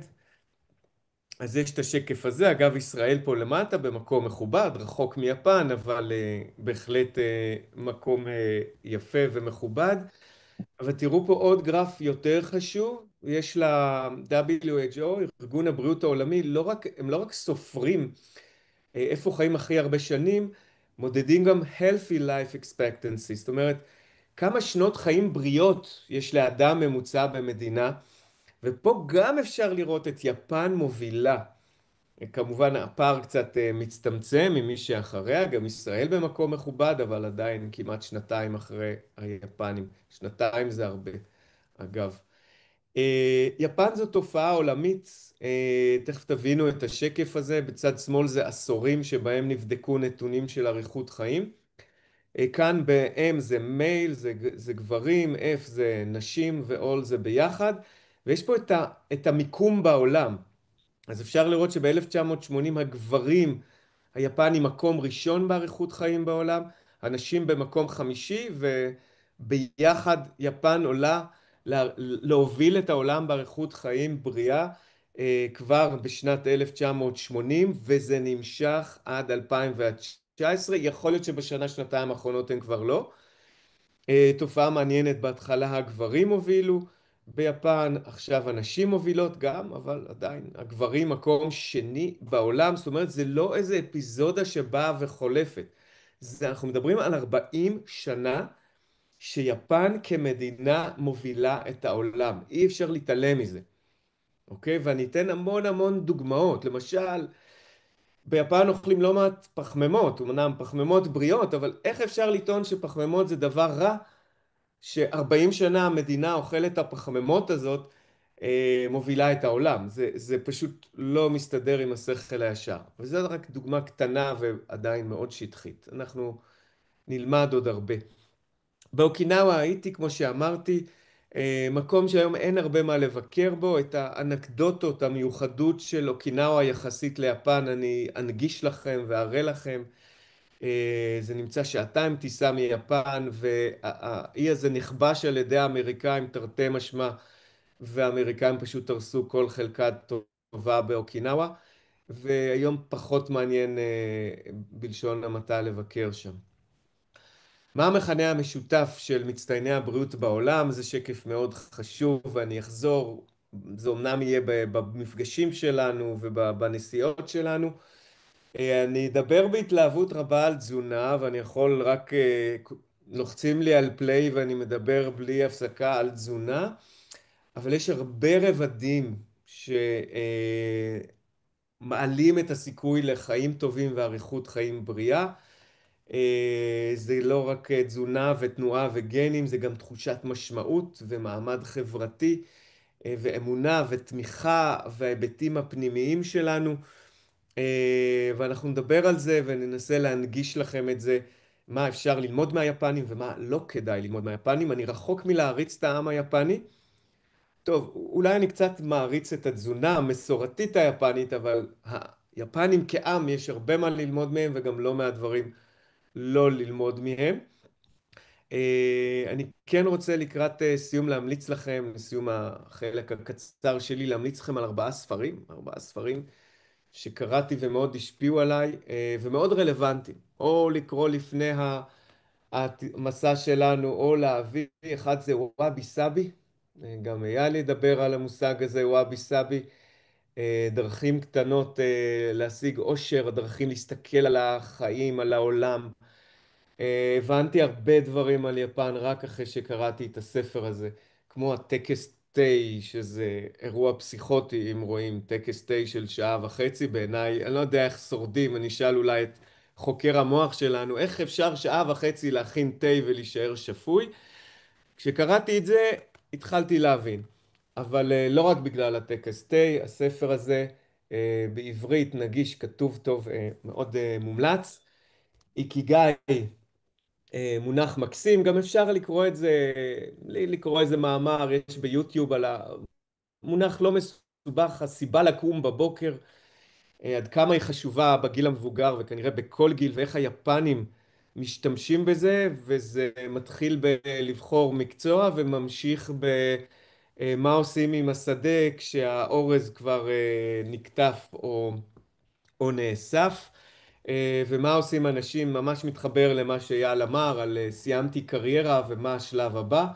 אז יש את השקף הזה, אגב ישראל פה למטה במקום מכובד, רחוק מיפן, אבל בהחלט מקום יפה ומכובד. אבל תראו פה עוד גרף יותר חשוב, יש ל-WHO, ארגון הבריאות העולמי, הם לא רק סופרים איפה חיים הכי הרבה שנים, מודדים גם healthy life expectancy, זאת אומרת, כמה שנות חיים בריאות יש לאדם ממוצע במדינה, ופה גם אפשר לראות את יפן מובילה. כמובן הפער קצת מצטמצם ממי שאחריה, גם ישראל במקום מכובד, אבל עדיין כמעט שנתיים אחרי היפנים. שנתיים זה הרבה, אגב. יפן זו תופעה עולמית, תכף תבינו את השקף הזה, בצד שמאל זה עשורים שבהם נבדקו נתונים של אריכות חיים. כאן ב-M זה מייל, זה גברים, F זה נשים ו-all זה ביחד, ויש פה את המיקום בעולם. אז אפשר לראות שב-1980 הגברים היפנים מקום ראשון באריכות חיים בעולם, הנשים במקום חמישי, וביחד יפן עולה להוביל את העולם באריכות חיים בריאה כבר בשנת 1980, וזה נמשך עד 2019, יכול להיות שבשנה שנתיים האחרונות הן כבר לא. תופעה מעניינת, בהתחלה הגברים הובילו ביפן, עכשיו הנשים מובילות גם, אבל עדיין הגברים מקום שני בעולם, זאת אומרת זה לא איזה אפיזודה שבאה וחולפת, אנחנו מדברים על 40 שנה שיפן כמדינה מובילה את העולם, אי אפשר להתעלם מזה, אוקיי? ואני אתן המון דוגמאות, למשל ביפן אוכלים לא מעט פחמימות, אמנם פחמימות בריאות, אבל איך אפשר לטעון שפחמימות זה דבר רע, ש40 שנה המדינה אוכלת את הפחמימות הזאת, מובילה את העולם. זה פשוט לא מסתדר עם השכל הישר. וזו רק דוגמה קטנה ועדיין מאוד שטחית. אנחנו נלמד עוד הרבה. באוקינאווה הייתי, כמו שאמרתי, מקום שהיום אין הרבה מה לבקר בו, את האנקדוטות, המיוחדות של אוקינאווה יחסית ליפן, אני אנגיש לכם ואראה לכם. זה נמצא שעתיים טיסה מיפן, והאי הזה נכבש על ידי האמריקאים תרתי משמע, והאמריקאים פשוט הרסו כל חלקה טובה באוקינאווה, והיום פחות מעניין בלשון המעטה לבקר שם. מה המכנה המשותף של מצטייני הבריאות בעולם? זה שקף מאוד חשוב ואני אחזור, זה אומנם יהיה במפגשים שלנו ובנסיעות שלנו. אני אדבר בהתלהבות רבה על תזונה, ואני יכול רק, לוחצים לי על פליי ואני מדבר בלי הפסקה על תזונה, אבל יש הרבה רבדים שמעלים את הסיכוי לחיים טובים ואריכות חיים בריאה. זה לא רק תזונה ותנועה וגנים, זה גם תחושת משמעות ומעמד חברתי ואמונה ותמיכה וההיבטים הפנימיים שלנו. ואנחנו נדבר על זה וננסה להנגיש לכם את זה, מה אפשר ללמוד מהיפנים ומה לא כדאי ללמוד מהיפנים. אני רחוק מלהריץ את העם היפני. טוב, אולי אני קצת מעריץ את התזונה המסורתית היפנית, אבל היפנים כעם יש הרבה מה ללמוד מהם וגם לא מהדברים לא ללמוד מהם. אני כן רוצה לקראת סיום להמליץ לכם, לסיום החלק הקצר שלי, להמליץ לכם על 4 ספרים שקראתי ומאוד השפיעו עליי ומאוד רלוונטיים, או לקרוא לפני המסע שלנו או להביא. אחד זה וואבי סאבי, גם אייל ידבר על המושג הזה, וואבי סאבי, דרכים קטנות להשיג אושר, דרכים להסתכל על החיים, על העולם. הבנתי הרבה דברים על יפן רק אחרי שקראתי את הספר הזה, כמו הטקס תה, שזה אירוע פסיכוטי, אם רואים טקס תה של 1.5 שעות בעיניי, אני לא יודע איך שורדים, אני אשאל אולי את חוקר המוח שלנו, איך אפשר 1.5 שעות להכין תה ולהישאר שפוי? כשקראתי את זה, התחלתי להבין. אבל לא רק בגלל הטקס תה, הספר הזה בעברית נגיש, כתוב טוב, מאוד מומלץ. איקיגאי, מונח מקסים, גם אפשר לקרוא את זה, לקרוא איזה מאמר, יש ביוטיוב על המונח לא מסובך, הסיבה לקום בבוקר, עד כמה היא חשובה בגיל המבוגר וכנראה בכל גיל, ואיך היפנים משתמשים בזה, וזה מתחיל בלבחור מקצוע וממשיך במה עושים עם השדה כשהאורז כבר נקטף או נאסף. ומה עושים אנשים, ממש מתחבר למה שאייל אמר על סיימתי קריירה ומה השלב הבא.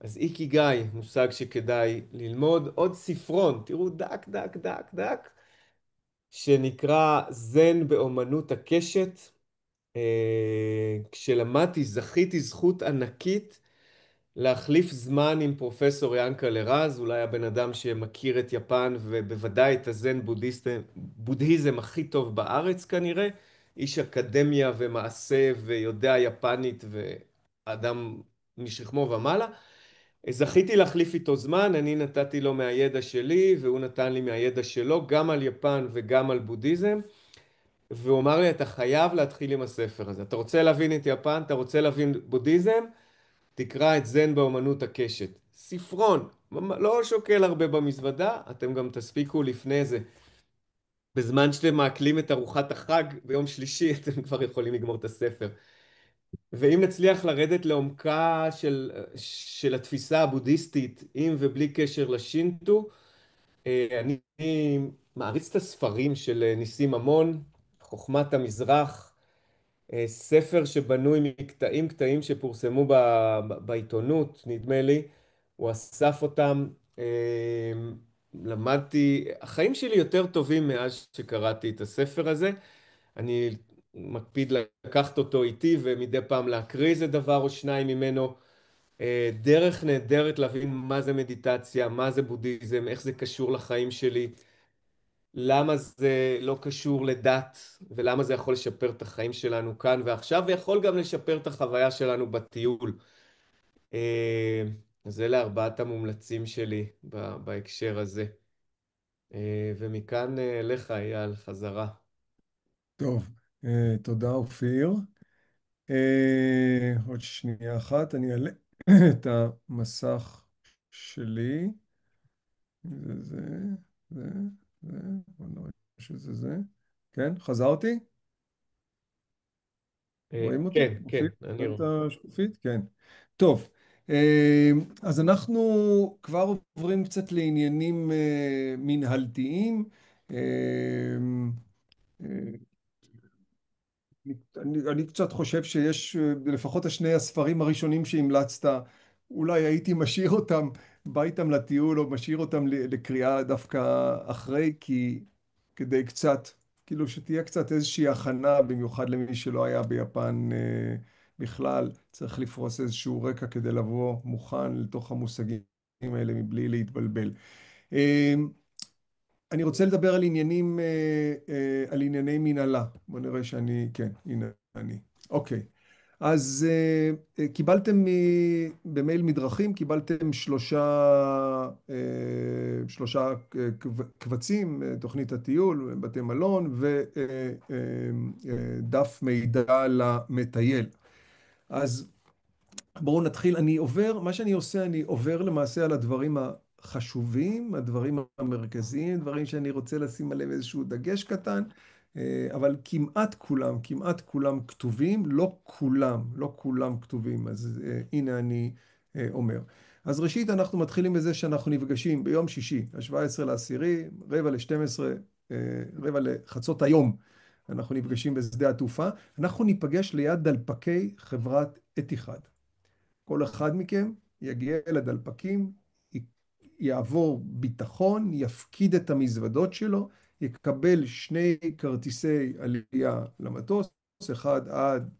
אז איקיגאי, מושג שכדאי ללמוד. עוד ספרון, תראו דק דק דק דק, שנקרא זן באומנות הקשת. כשלמדתי, זכיתי זכות ענקית להחליף זמן עם פרופסור ינקלה רז, אולי הבן אדם שמכיר את יפן ובוודאי את הזן בודהיזם הכי טוב בארץ כנראה, איש אקדמיה ומעשה ויודע יפנית ואדם משכמו ומעלה. זכיתי להחליף איתו זמן, אני נתתי לו מהידע שלי והוא נתן לי מהידע שלו, גם על יפן וגם על בודהיזם, והוא אמר לי, אתה חייב להתחיל עם הספר הזה. אתה רוצה להבין את יפן, אתה רוצה להבין בודהיזם, תקרא את זן באומנות הקשת. ספרון, לא שוקל הרבה במזוודה, אתם גם תספיקו לפני זה. בזמן שאתם מעכלים את ארוחת החג ביום שלישי, אתם כבר יכולים לגמור את הספר. ואם נצליח לרדת לעומקה של התפיסה הבודהיסטית, עם ובלי קשר לשינטו, אני מעריץ את הספרים של ניסים ממון, חוכמת המזרח, ספר שבנוי מקטעים קטעים שפורסמו בעיתונות, נדמה לי, הוא אסף אותם, למדתי, החיים שלי יותר טובים מאז שקראתי את הספר הזה, אני מקפיד לקחת אותו איתי ומדי פעם להקריא איזה דבר או שניים ממנו, דרך נהדרת להבין מה זה מדיטציה, מה זה בודהיזם, איך זה קשור לחיים שלי, למה זה לא קשור לדת, ולמה זה יכול לשפר את החיים שלנו כאן ועכשיו, ויכול גם לשפר את החוויה שלנו בטיול. אז אלה ארבעת המומלצים שלי בהקשר הזה. ומכאן אליך, אייל, חזרה. טוב, תודה אופיר. עוד שנייה אחת, אני אעלה את המסך שלי. זה, זה, זה, בוא נראה שזה זה. כן, חזרתי? רואים אותי? כן, כן, אופיר, אני רואים את רואה. השקופית? כן. טוב, אז אנחנו כבר עוברים קצת לעניינים מנהלתיים. אה, אה, אני קצת חושב שיש לפחות השני הספרים הראשונים שהמלצת, אולי הייתי משאיר אותם, בא איתם לטיול או משאיר אותם לקריאה דווקא אחרי, כי כדי קצת, כאילו שתהיה קצת איזושהי הכנה, במיוחד למי שלא היה ביפן בכלל, צריך לפרוס איזשהו רקע כדי לבוא מוכן לתוך המושגים האלה מבלי להתבלבל. אני רוצה לדבר על עניינים, על ענייני מנהלה. בוא נראה שאני, כן, הנה אני. אוקיי. אז קיבלתם במייל מדרכים, קיבלתם שלושה קבצים, תוכנית הטיול, בתי מלון ודף מידע למטייל. אז בואו נתחיל, מה שאני עושה, אני עובר למעשה על הדברים החשובים, הדברים המרכזיים, דברים שאני רוצה לשים עליהם איזשהו דגש קטן, אבל כמעט כולם כתובים, לא כולם כתובים, אז הנה אני אומר. אז ראשית אנחנו מתחילים בזה שאנחנו נפגשים ביום שישי, ה-17 לעשירי, רבע ל-12, רבע לחצות היום, אנחנו נפגשים בשדה התעופה, אנחנו ניפגש ליד דלפקי חברת אתיחד. כל אחד מכם יגיע אל הדלפקים, יעבור ביטחון, יפקיד את המזוודות שלו, יקבל שני כרטיסי עלייה למטוס, אחד עד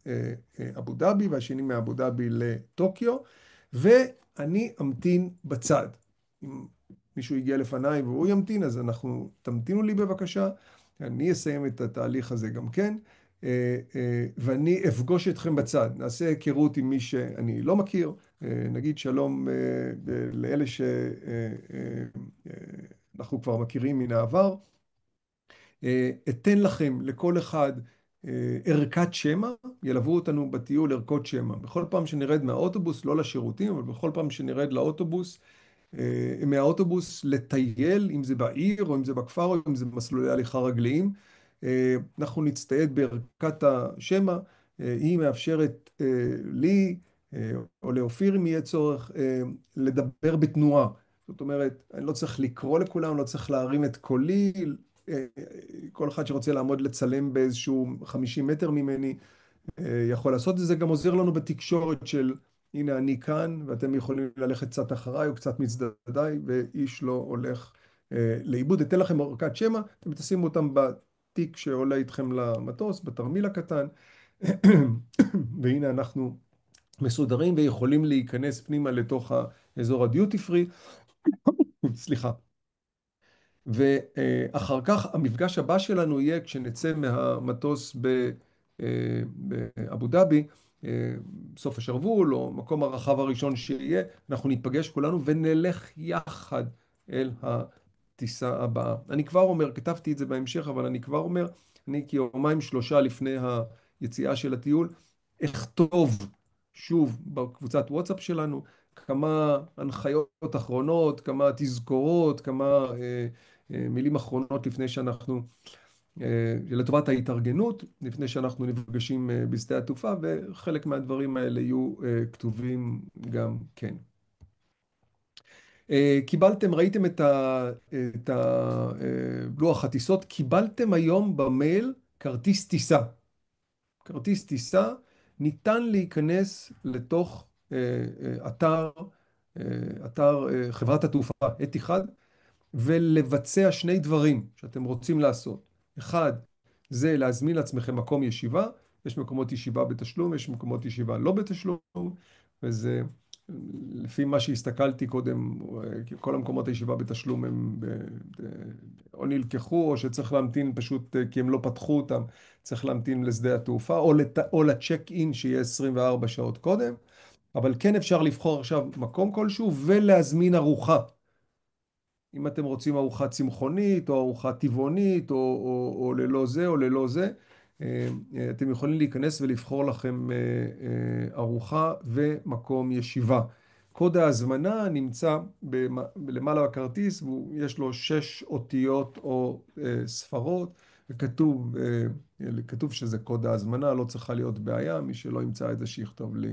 אבו דאבי והשני מאבו דאבי לטוקיו, ואני אמתין בצד. אם מישהו יגיע לפניי והוא ימתין, אז תמתינו לי בבקשה, אני אסיים את התהליך הזה גם כן. ואני אפגוש אתכם בצד, נעשה היכרות עם מי שאני לא מכיר, נגיד שלום לאלה שאנחנו כבר מכירים מן העבר. אתן לכם לכל אחד ערכת שמע, ילוו אותנו בטיול ערכות שמע. בכל פעם שנרד מהאוטובוס, לא לשירותים, אבל בכל פעם שנרד לאוטובוס, מהאוטובוס לטייל, אם זה בעיר או אם זה בכפר או אם זה מסלולי הליכה רגליים. אנחנו נצטייד בערכת השמע, היא מאפשרת לי או לאופיר אם יהיה צורך לדבר בתנועה. זאת אומרת, אני לא צריך לקרוא לכולם, לא צריך להרים את קולי, כל אחד שרוצה לעמוד לצלם באיזשהו 50 מטר ממני יכול לעשות את זה. גם עוזר לנו בתקשורת של הנה אני כאן ואתם יכולים ללכת קצת אחריי או קצת מצדדיי ואיש לא הולך לאיבוד. אתן לכם ערכת שמע, אתם תשימו אותם בתיק שעולה איתכם למטוס, בתרמיל הקטן, והנה אנחנו מסודרים ויכולים להיכנס פנימה לתוך האזור הדיוטי פרי. סליחה. ואחר כך המפגש הבא שלנו יהיה כשנצא מהמטוס באבו דאבי, סוף השרוול או מקום הרחב הראשון שיהיה, אנחנו ניפגש כולנו ונלך יחד אל הטיסה הבאה. אני כבר אומר, כתבתי את זה בהמשך, אבל אני כבר אומר, אני כיומיים שלושה לפני היציאה של הטיול, אכתוב שוב בקבוצת וואטסאפ שלנו כמה הנחיות אחרונות, כמה תזכורות, כמה מילים אחרונות לפני שאנחנו, לטובת ההתארגנות, לפני שאנחנו נפגשים בשדה התעופה, וחלק מהדברים האלה יהיו כתובים גם כן. קיבלתם, ראיתם את לוח הטיסות, קיבלתם היום במייל כרטיס טיסה. כרטיס טיסה ניתן להיכנס לתוך אתר חברת התעופה אתיחאד, ולבצע שני דברים שאתם רוצים לעשות. אחד, זה להזמין לעצמכם מקום ישיבה. יש מקומות ישיבה בתשלום, יש מקומות ישיבה לא בתשלום, וזה, לפי מה שהסתכלתי קודם, כל המקומות הישיבה בתשלום הם או נלקחו, או שצריך להמתין פשוט כי הם לא פתחו אותם, צריך להמתין לשדה התעופה, או לצ'ק אין שיהיה 24 שעות קודם, אבל כן אפשר לבחור עכשיו מקום כלשהו ולהזמין ארוחה. אם אתם רוצים ארוחה צמחונית או ארוחה טבעונית או ללא זה או ללא זה, אתם יכולים להיכנס ולבחור לכם ארוחה ומקום ישיבה. קוד ההזמנה נמצא למעלה בכרטיס, ויש לו 6 אותיות או ספרות, וכתוב שזה קוד ההזמנה, לא צריכה להיות בעיה, מי שלא ימצא את זה שיכתוב לי.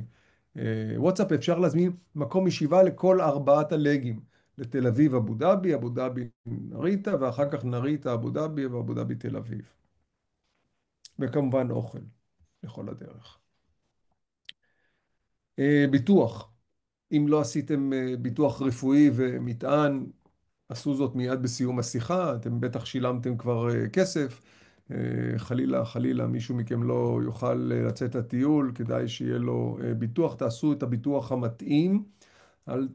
וואטסאפ, אפשר להזמין מקום ישיבה לכל 4 הלגים. לתל אביב, אבו דאבי, אבו דאבי נריטה, ואחר כך נריטה, אבו דאבי, ואבו דאבי תל אביב. וכמובן אוכל לכל הדרך. ביטוח. אם לא עשיתם ביטוח רפואי ומטען, עשו זאת מיד בסיום השיחה, אתם בטח שילמתם כבר כסף. חלילה, חלילה, מישהו מכם לא יוכל לצאת לטיול, כדאי שיהיה לו ביטוח. תעשו את הביטוח המתאים, אל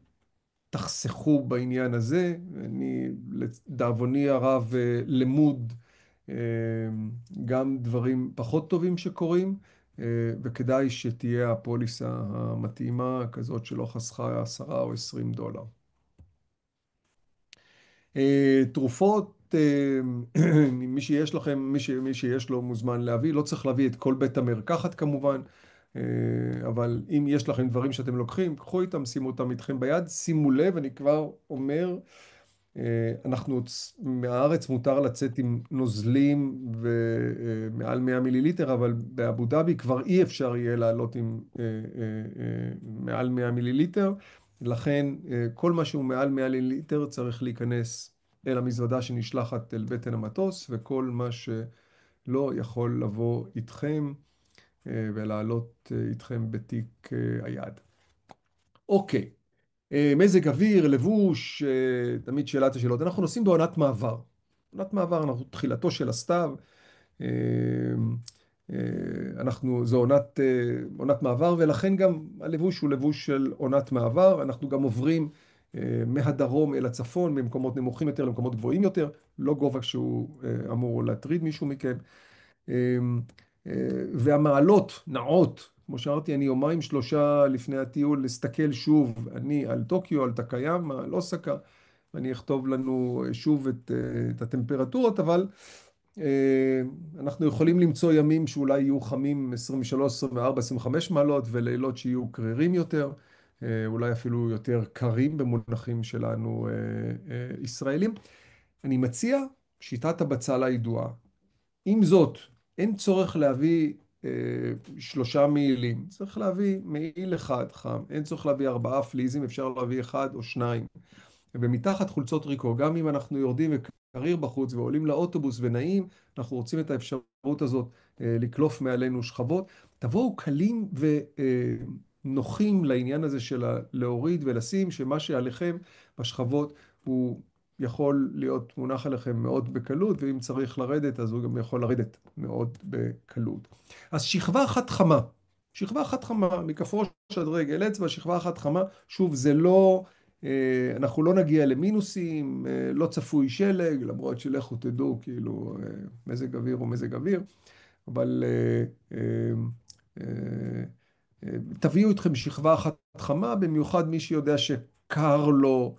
תחסכו בעניין הזה. אני לדאבוני הרב למוד גם דברים פחות טובים שקורים, וכדאי שתהיה הפוליסה המתאימה כזאת שלא חסכה 10 או 20 דולר. תרופות, מי שיש לכם, מי שיש לו מוזמן להביא, לא צריך להביא את כל בית המרקחת כמובן, אבל אם יש לכם דברים שאתם לוקחים, קחו איתם, שימו אותם איתכם ביד. שימו לב, אני כבר אומר, אנחנו מהארץ מותר לצאת עם נוזלים ומעל 100 מיליליטר, אבל באבו דאבי כבר אי אפשר יהיה לעלות עם מעל 100 מיליליטר, לכן כל מה שהוא מעל 100 מיליליטר צריך להיכנס אל המזוודה שנשלחת אל בטן המטוס, וכל מה שלא יכול לבוא איתכם ולעלות איתכם בתיק היד. אוקיי, מזג אוויר, לבוש, תמיד שאלת השאלות. אנחנו נוסעים בעונת מעבר. עונת מעבר, אנחנו תחילתו של הסתיו. זו עונת מעבר, ולכן גם הלבוש הוא לבוש של עונת מעבר. אנחנו גם עוברים מהדרום אל הצפון, ממקומות נמוכים יותר למקומות גבוהים יותר, לא גובה שהוא אמור להטריד מישהו מכם. והמעלות נעות כמו שאמרתי, אני יומיים שלושה לפני הטיול להסתכל שוב, אני על טוקיו, על טקיאמה, על אוסקה, ואני אכתוב לנו שוב את הטמפרטורות, אבל אנחנו יכולים למצוא ימים שאולי יהיו חמים 23, 24, 25 מעלות, ולילות שיהיו קרירים יותר, אולי אפילו יותר קרים במונחים שלנו ישראלים. אני מציע שיטת הבצל הידועה. עם זאת, אין צורך להביא 3 מעילים, צריך להביא מעיל אחד חם, אין צורך להביא 4 פליזים, אפשר להביא 1 או 2. ומתחת חולצות ריקו, גם אם אנחנו יורדים וקריר בחוץ ועולים לאוטובוס ונעים, אנחנו רוצים את האפשרות הזאת לקלוף מעלינו שכבות. תבואו קלים ונוחים לעניין הזה של להוריד ולשים, שמה שעליכם בשכבות הוא יכול להיות מונח עליכם מאוד בקלות, ואם צריך לרדת אז הוא גם יכול לרדת מאוד בקלות. אז שכבה אחת חמה, שכבה אחת חמה, מכף ראש עד רגל אצבע, שכבה אחת חמה, שוב זה לא, אנחנו לא נגיע למינוסים, לא צפוי שלג, למרות שלכו תדעו, כאילו מזג אוויר הוא מזג אוויר, אבל תביאו איתכם שכבה אחת חמה, במיוחד מי שיודע שקר לו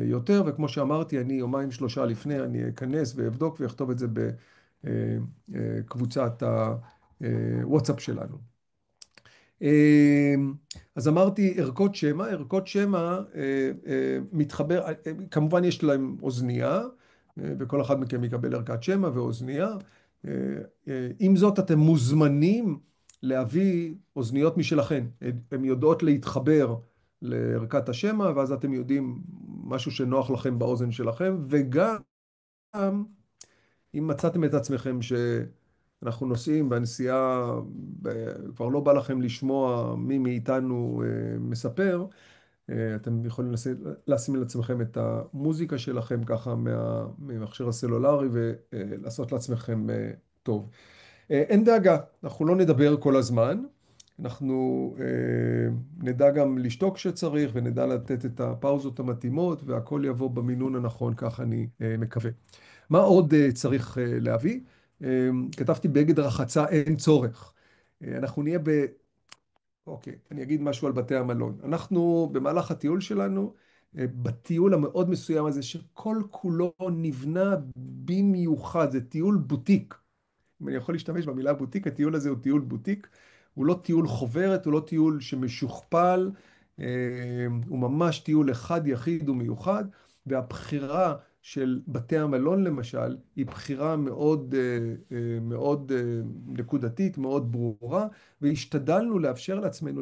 יותר, וכמו שאמרתי, אני יומיים שלושה לפני, אני אכנס ואבדוק ואכתוב את זה בקבוצת הוואטסאפ שלנו. אז אמרתי ערכות שמע, ערכות שמע מתחבר, כמובן יש להם אוזנייה, וכל אחד מכם יקבל ערכת שמע ואוזנייה. עם זאת אתם מוזמנים להביא אוזניות משלכם, הן יודעות להתחבר לערכת השמע, ואז אתם יודעים משהו שנוח לכם באוזן שלכם, וגם אם מצאתם את עצמכם שאנחנו נוסעים והנסיעה, כבר לא בא לכם לשמוע מי מאיתנו מספר, אתם יכולים לשים לעצמכם את המוזיקה שלכם ככה ממכשיר הסלולרי ולעשות לעצמכם טוב. אין דאגה, אנחנו לא נדבר כל הזמן, אנחנו נדע גם לשתוק כשצריך ונדע לתת את הפאוזות המתאימות והכל יבוא במינון הנכון, כך אני מקווה. מה עוד צריך להביא? כתבתי בגד רחצה אין צורך. אנחנו נהיה אוקיי, אני אגיד משהו על בתי המלון. אנחנו במהלך הטיול שלנו, בטיול המאוד מסוים הזה שכל כולו נבנה במיוחד, זה טיול בוטיק. אם אני יכול להשתמש במילה בוטיק, הטיול הזה הוא טיול בוטיק, הוא לא טיול חוברת, הוא לא טיול שמשוכפל, הוא ממש טיול אחד יחיד ומיוחד, והבחירה של בתי המלון למשל, היא בחירה מאוד, מאוד נקודתית, מאוד ברורה, והשתדלנו לאפשר לעצמנו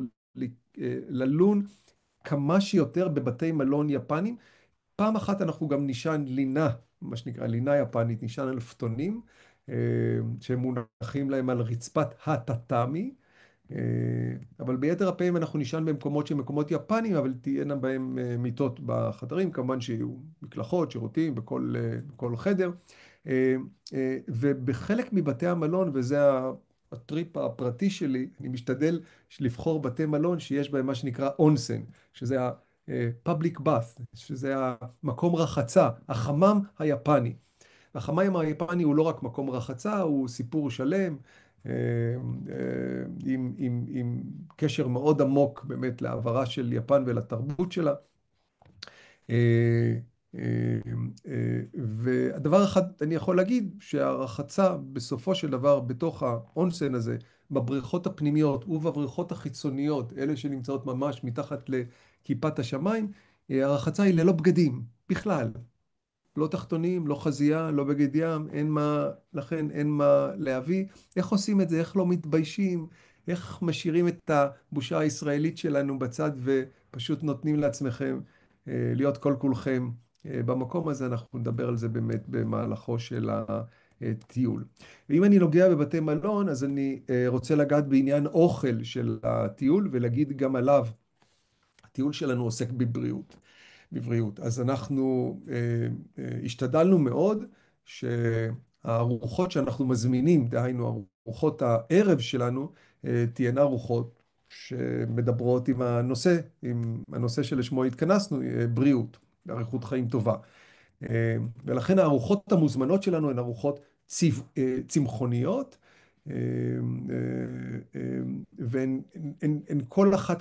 ללון כמה שיותר בבתי מלון יפנים. פעם אחת אנחנו גם נשען לינה, מה שנקרא לינה יפנית, נשען על פתונים, שמונחים להם על רצפת הטאטאמי, אבל ביתר הפעמים אנחנו נשען במקומות שהם מקומות יפנים, אבל תהיינה בהם מיטות בחדרים, כמובן שיהיו מקלחות, שירותים בכל חדר, ובחלק מבתי המלון, וזה הטריפ הפרטי שלי, אני משתדל לבחור בתי מלון שיש בהם מה שנקרא אונסן, שזה ה-public bath, שזה המקום רחצה, החמם היפני. החמם היפני הוא לא רק מקום רחצה, הוא סיפור שלם, עם קשר מאוד עמוק באמת לעברה של יפן ולתרבות שלה. והדבר אחד אני יכול להגיד, שהרחצה בסופו של דבר בתוך האונסן הזה, בבריכות הפנימיות ובבריכות החיצוניות, אלה שנמצאות ממש מתחת לכיפת השמיים, הרחצה היא ללא בגדים, בכלל. לא תחתונים, לא חזייה, לא בגד ים, לכן אין מה להביא. איך עושים את זה? איך לא מתביישים? איך משאירים את הבושה הישראלית שלנו בצד ופשוט נותנים לעצמכם להיות כל כולכם במקום הזה? אנחנו נדבר על זה באמת במהלכו של הטיול. ואם אני נוגע בבתי מלון, אז אני רוצה לגעת בעניין אוכל של הטיול ולהגיד גם עליו, הטיול שלנו עוסק בבריאות. אז אנחנו השתדלנו מאוד שהארוחות שאנחנו מזמינים, דהיינו ארוחות הערב שלנו, תהיינה ארוחות שמדברות עם הנושא שלשמו התכנסנו, בריאות, אריכות חיים טובה. ולכן הארוחות המוזמנות שלנו הן ארוחות צמחוניות,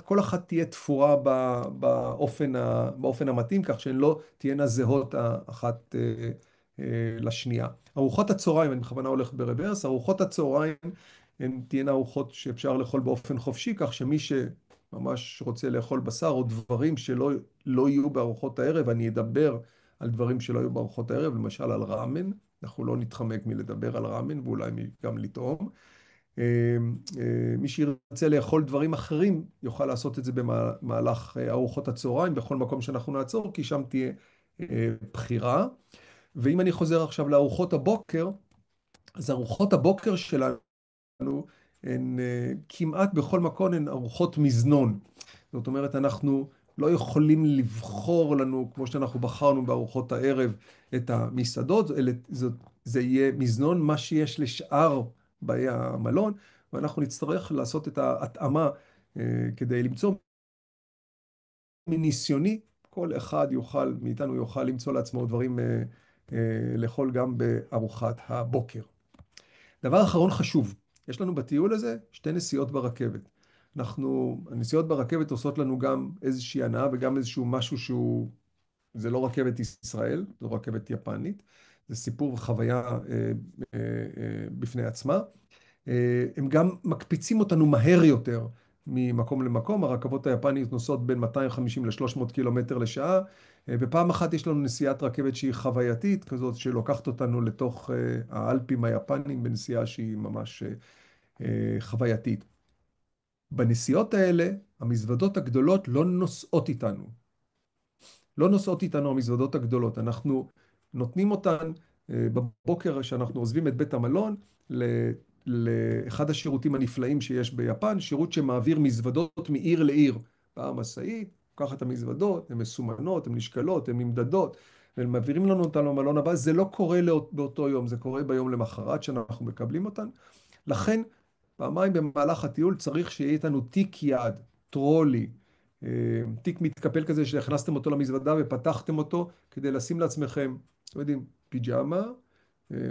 כל אחת תהיה תפורה באופן המתאים, כך שהן לא תהיינה זהות אחת לשנייה. ארוחות הצהריים, אני בכוונה הולך ברוורס, ארוחות הצהריים הן תהיינה ארוחות שאפשר לאכול באופן חופשי, כך שמי שממש רוצה לאכול בשר או דברים שלא לא יהיו בארוחות הערב, אני אדבר על דברים שלא יהיו בארוחות הערב, למשל על ראמן, אנחנו לא נתחמק מלדבר על ראמן ואולי גם לטעום. מי שירצה לאכול דברים אחרים יוכל לעשות את זה במהלך ארוחות הצהריים, בכל מקום שאנחנו נעצור, כי שם תהיה בחירה. ואם אני חוזר עכשיו לארוחות הבוקר, אז ארוחות הבוקר שלנו הן כמעט בכל מקום הן ארוחות מזנון. זאת אומרת, אנחנו לא יכולים לבחור לנו, כמו שאנחנו בחרנו בארוחות הערב, את המסעדות, אלא זה יהיה מזנון, מה שיש לשאר באי המלון, ואנחנו נצטרך לעשות את ההתאמה כדי למצוא מניסיוני, כל אחד מאיתנו יוכל למצוא לעצמו דברים לאכול גם בארוחת הבוקר. דבר אחרון חשוב, יש לנו בטיול הזה 2 נסיעות ברכבת. הנסיעות ברכבת עושות לנו גם איזושהי הנאה וגם איזשהו משהו זה לא רכבת ישראל, זו רכבת יפנית. זה סיפור וחוויה בפני עצמה. הם גם מקפיצים אותנו מהר יותר ממקום למקום. הרכבות היפניות נוסעות בין 250 ל-300 קילומטר לשעה, ופעם אחת יש לנו נסיעת רכבת שהיא חווייתית, כזאת שלוקחת אותנו לתוך האלפים היפנים, בנסיעה שהיא ממש חווייתית. בנסיעות האלה, המזוודות הגדולות לא נוסעות איתנו. לא נוסעות איתנו המזוודות הגדולות. אנחנו נותנים אותן בבוקר שאנחנו עוזבים את בית המלון לאחד השירותים הנפלאים שיש ביפן, שירות שמעביר מזוודות מעיר לעיר. באה משאית, לוקחת את המזוודות, הן מסומנות, הן נשקלות, הן נמדדות, והם מעבירים לנו אותן למלון הבא. זה לא קורה באותו יום, זה קורה ביום למחרת שאנחנו מקבלים אותן. לכן, פעמיים במהלך הטיול צריך שיהיה איתנו תיק יד, טרולי, תיק מתקפל כזה שהכנסתם אותו למזוודה ופתחתם אותו כדי לשים לעצמכם, אתם יודעים, פיג'מה,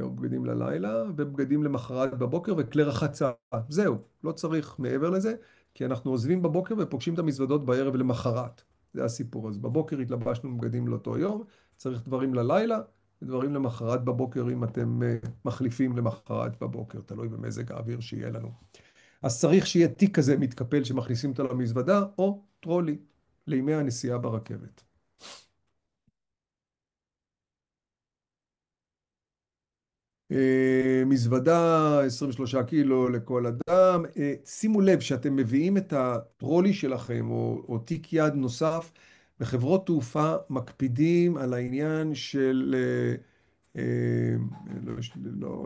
או בגדים ללילה, ובגדים למחרת בבוקר וכלי רחצה. זהו, לא צריך מעבר לזה, כי אנחנו עוזבים בבוקר ופוגשים את המזוודות בערב למחרת. זה הסיפור. אז בבוקר התלבשנו בגדים לאותו יום, צריך דברים ללילה, ודברים למחרת בבוקר אם אתם מחליפים למחרת בבוקר, תלוי במזג האוויר שיהיה לנו. אז צריך שיהיה תיק כזה מתקפל שמכניסים אותו למזוודה, או טרולי, לימי הנסיעה ברכבת. מזוודה 23 קילו לכל אדם. שימו לב שאתם מביאים את הטרולי שלכם או תיק יד נוסף, בחברות תעופה מקפידים על העניין של,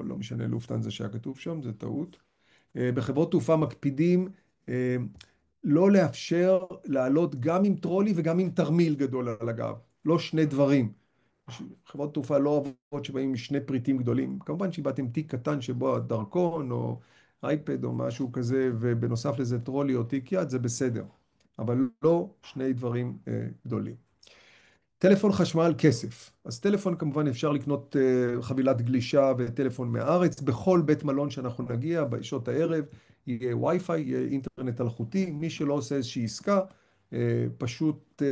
לא משנה לופטהנזה שהיה כתוב שם, זה טעות. בחברות תעופה מקפידים לא לאפשר לעלות גם עם טרולי וגם עם תרמיל גדול על הגב. לא שני דברים. חברות תעופה לא אוהבות שבאים עם 2 פריטים גדולים. כמובן שבאתם תיק קטן שבו הדרכון או אייפד או משהו כזה, ובנוסף לזה טרולי או תיק יד, זה בסדר. אבל לא 2 דברים גדולים. טלפון חשמל, כסף. אז טלפון כמובן אפשר לקנות חבילת גלישה וטלפון מהארץ. בכל בית מלון שאנחנו נגיע בשעות הערב יהיה וי-פיי, יהיה אינטרנט אלחוטי. מי שלא עושה איזושהי עסקה, פשוט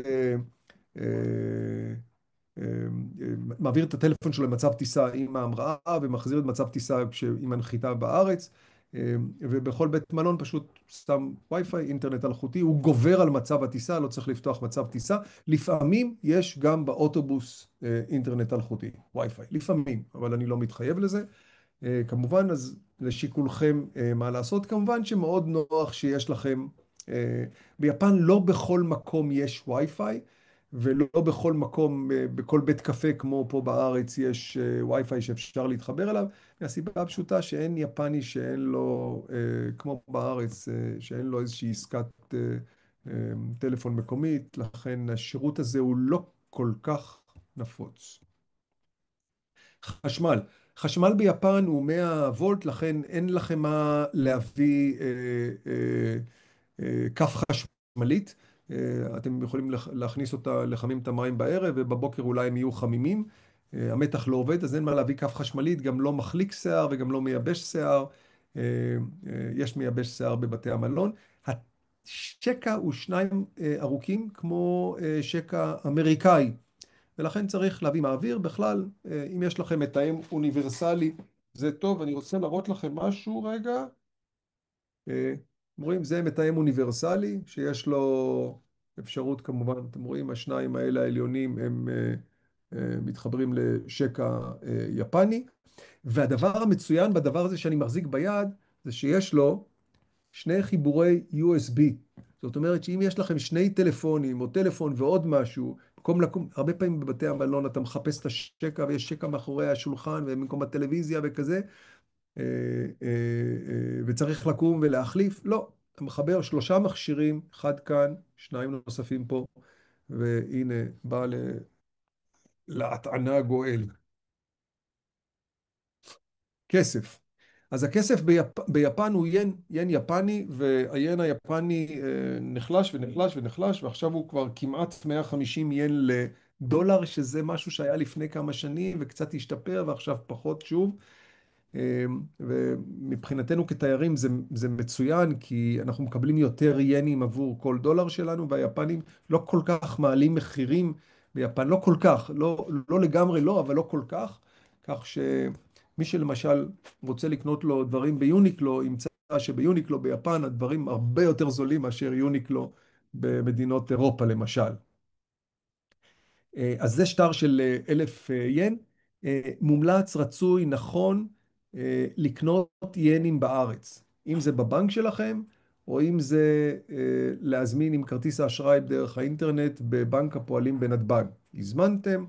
מעביר את הטלפון שלו למצב טיסה עם ההמראה ומחזיר את מצב טיסה עם הנחיתה בארץ, ובכל בית מלון פשוט שם וי-פיי, אינטרנט אלחוטי, הוא גובר על מצב הטיסה, לא צריך לפתוח מצב טיסה. לפעמים יש גם באוטובוס אינטרנט אלחוטי, וי-פיי, לפעמים, אבל אני לא מתחייב לזה. כמובן, אז לשיקולכם מה לעשות. כמובן שמאוד נוח שיש לכם, ביפן לא בכל מקום יש וי-פיי, ולא בכל מקום, בכל בית קפה כמו פה בארץ יש וי-פיי שאפשר להתחבר אליו. מהסיבה הפשוטה שאין יפני שאין לו, כמו בארץ, שאין לו איזושהי עסקת טלפון מקומית, לכן השירות הזה הוא לא כל כך נפוץ. חשמל. חשמל ביפן הוא 100 וולט, לכן אין לכם מה להביא כף חשמלית. אתם יכולים להכניס אותה, לחמם את המים בערב, ובבוקר אולי הם יהיו חמימים. המתח לא עובד, אז אין מה להביא כף חשמלית, גם לא מחליק שיער וגם לא מייבש שיער. יש מייבש שיער בבתי המלון. השקע הוא שניים ארוכים כמו שקע אמריקאי, ולכן צריך להביא מהאוויר. בכלל, אם יש לכם מתאם אוניברסלי, זה טוב. אני רוצה להראות לכם משהו רגע. רואים, זה מתאם אוניברסלי, שיש לו אפשרות כמובן, אתם רואים, השניים האלה העליונים הם מתחברים לשקע יפני, והדבר המצוין בדבר הזה שאני מחזיק ביד, זה שיש לו שני חיבורי USB. זאת אומרת שאם יש לכם שני טלפונים, או טלפון ועוד משהו, במקום לקום, הרבה פעמים בבתי המלון אתה מחפש את השקע, ויש שקע מאחורי השולחן, ובמקום הטלוויזיה וכזה, וצריך לקום ולהחליף. לא, אתה מחבר שלושה מכשירים, אחד כאן, שניים נוספים פה, והנה, בא להטענה גואל. כסף. אז הכסף ביפן הוא ין יפני, והיין היפני נחלש ונחלש ונחלש, ועכשיו הוא כבר כמעט 150 ין לדולר, שזה משהו שהיה לפני כמה שנים וקצת השתפר, ועכשיו פחות שוב. ומבחינתנו כתיירים זה מצוין, כי אנחנו מקבלים יותר ינים עבור כל דולר שלנו, והיפנים לא כל כך מעלים מחירים ביפן, לא כל כך, לא לגמרי לא, אבל לא כל כך, כך שמי שלמשל רוצה לקנות לו דברים ביוניקלו, ימצא שביוניקלו ביפן הדברים הרבה יותר זולים מאשר יוניקלו במדינות אירופה למשל. אז זה שטר של 1,000 ין. מומלץ, רצוי, נכון, לקנות ינים בארץ. אם זה בבנק שלכם, או אם זה להזמין עם כרטיס האשראי דרך האינטרנט בבנק הפועלים בנתב"ג. הזמנתם,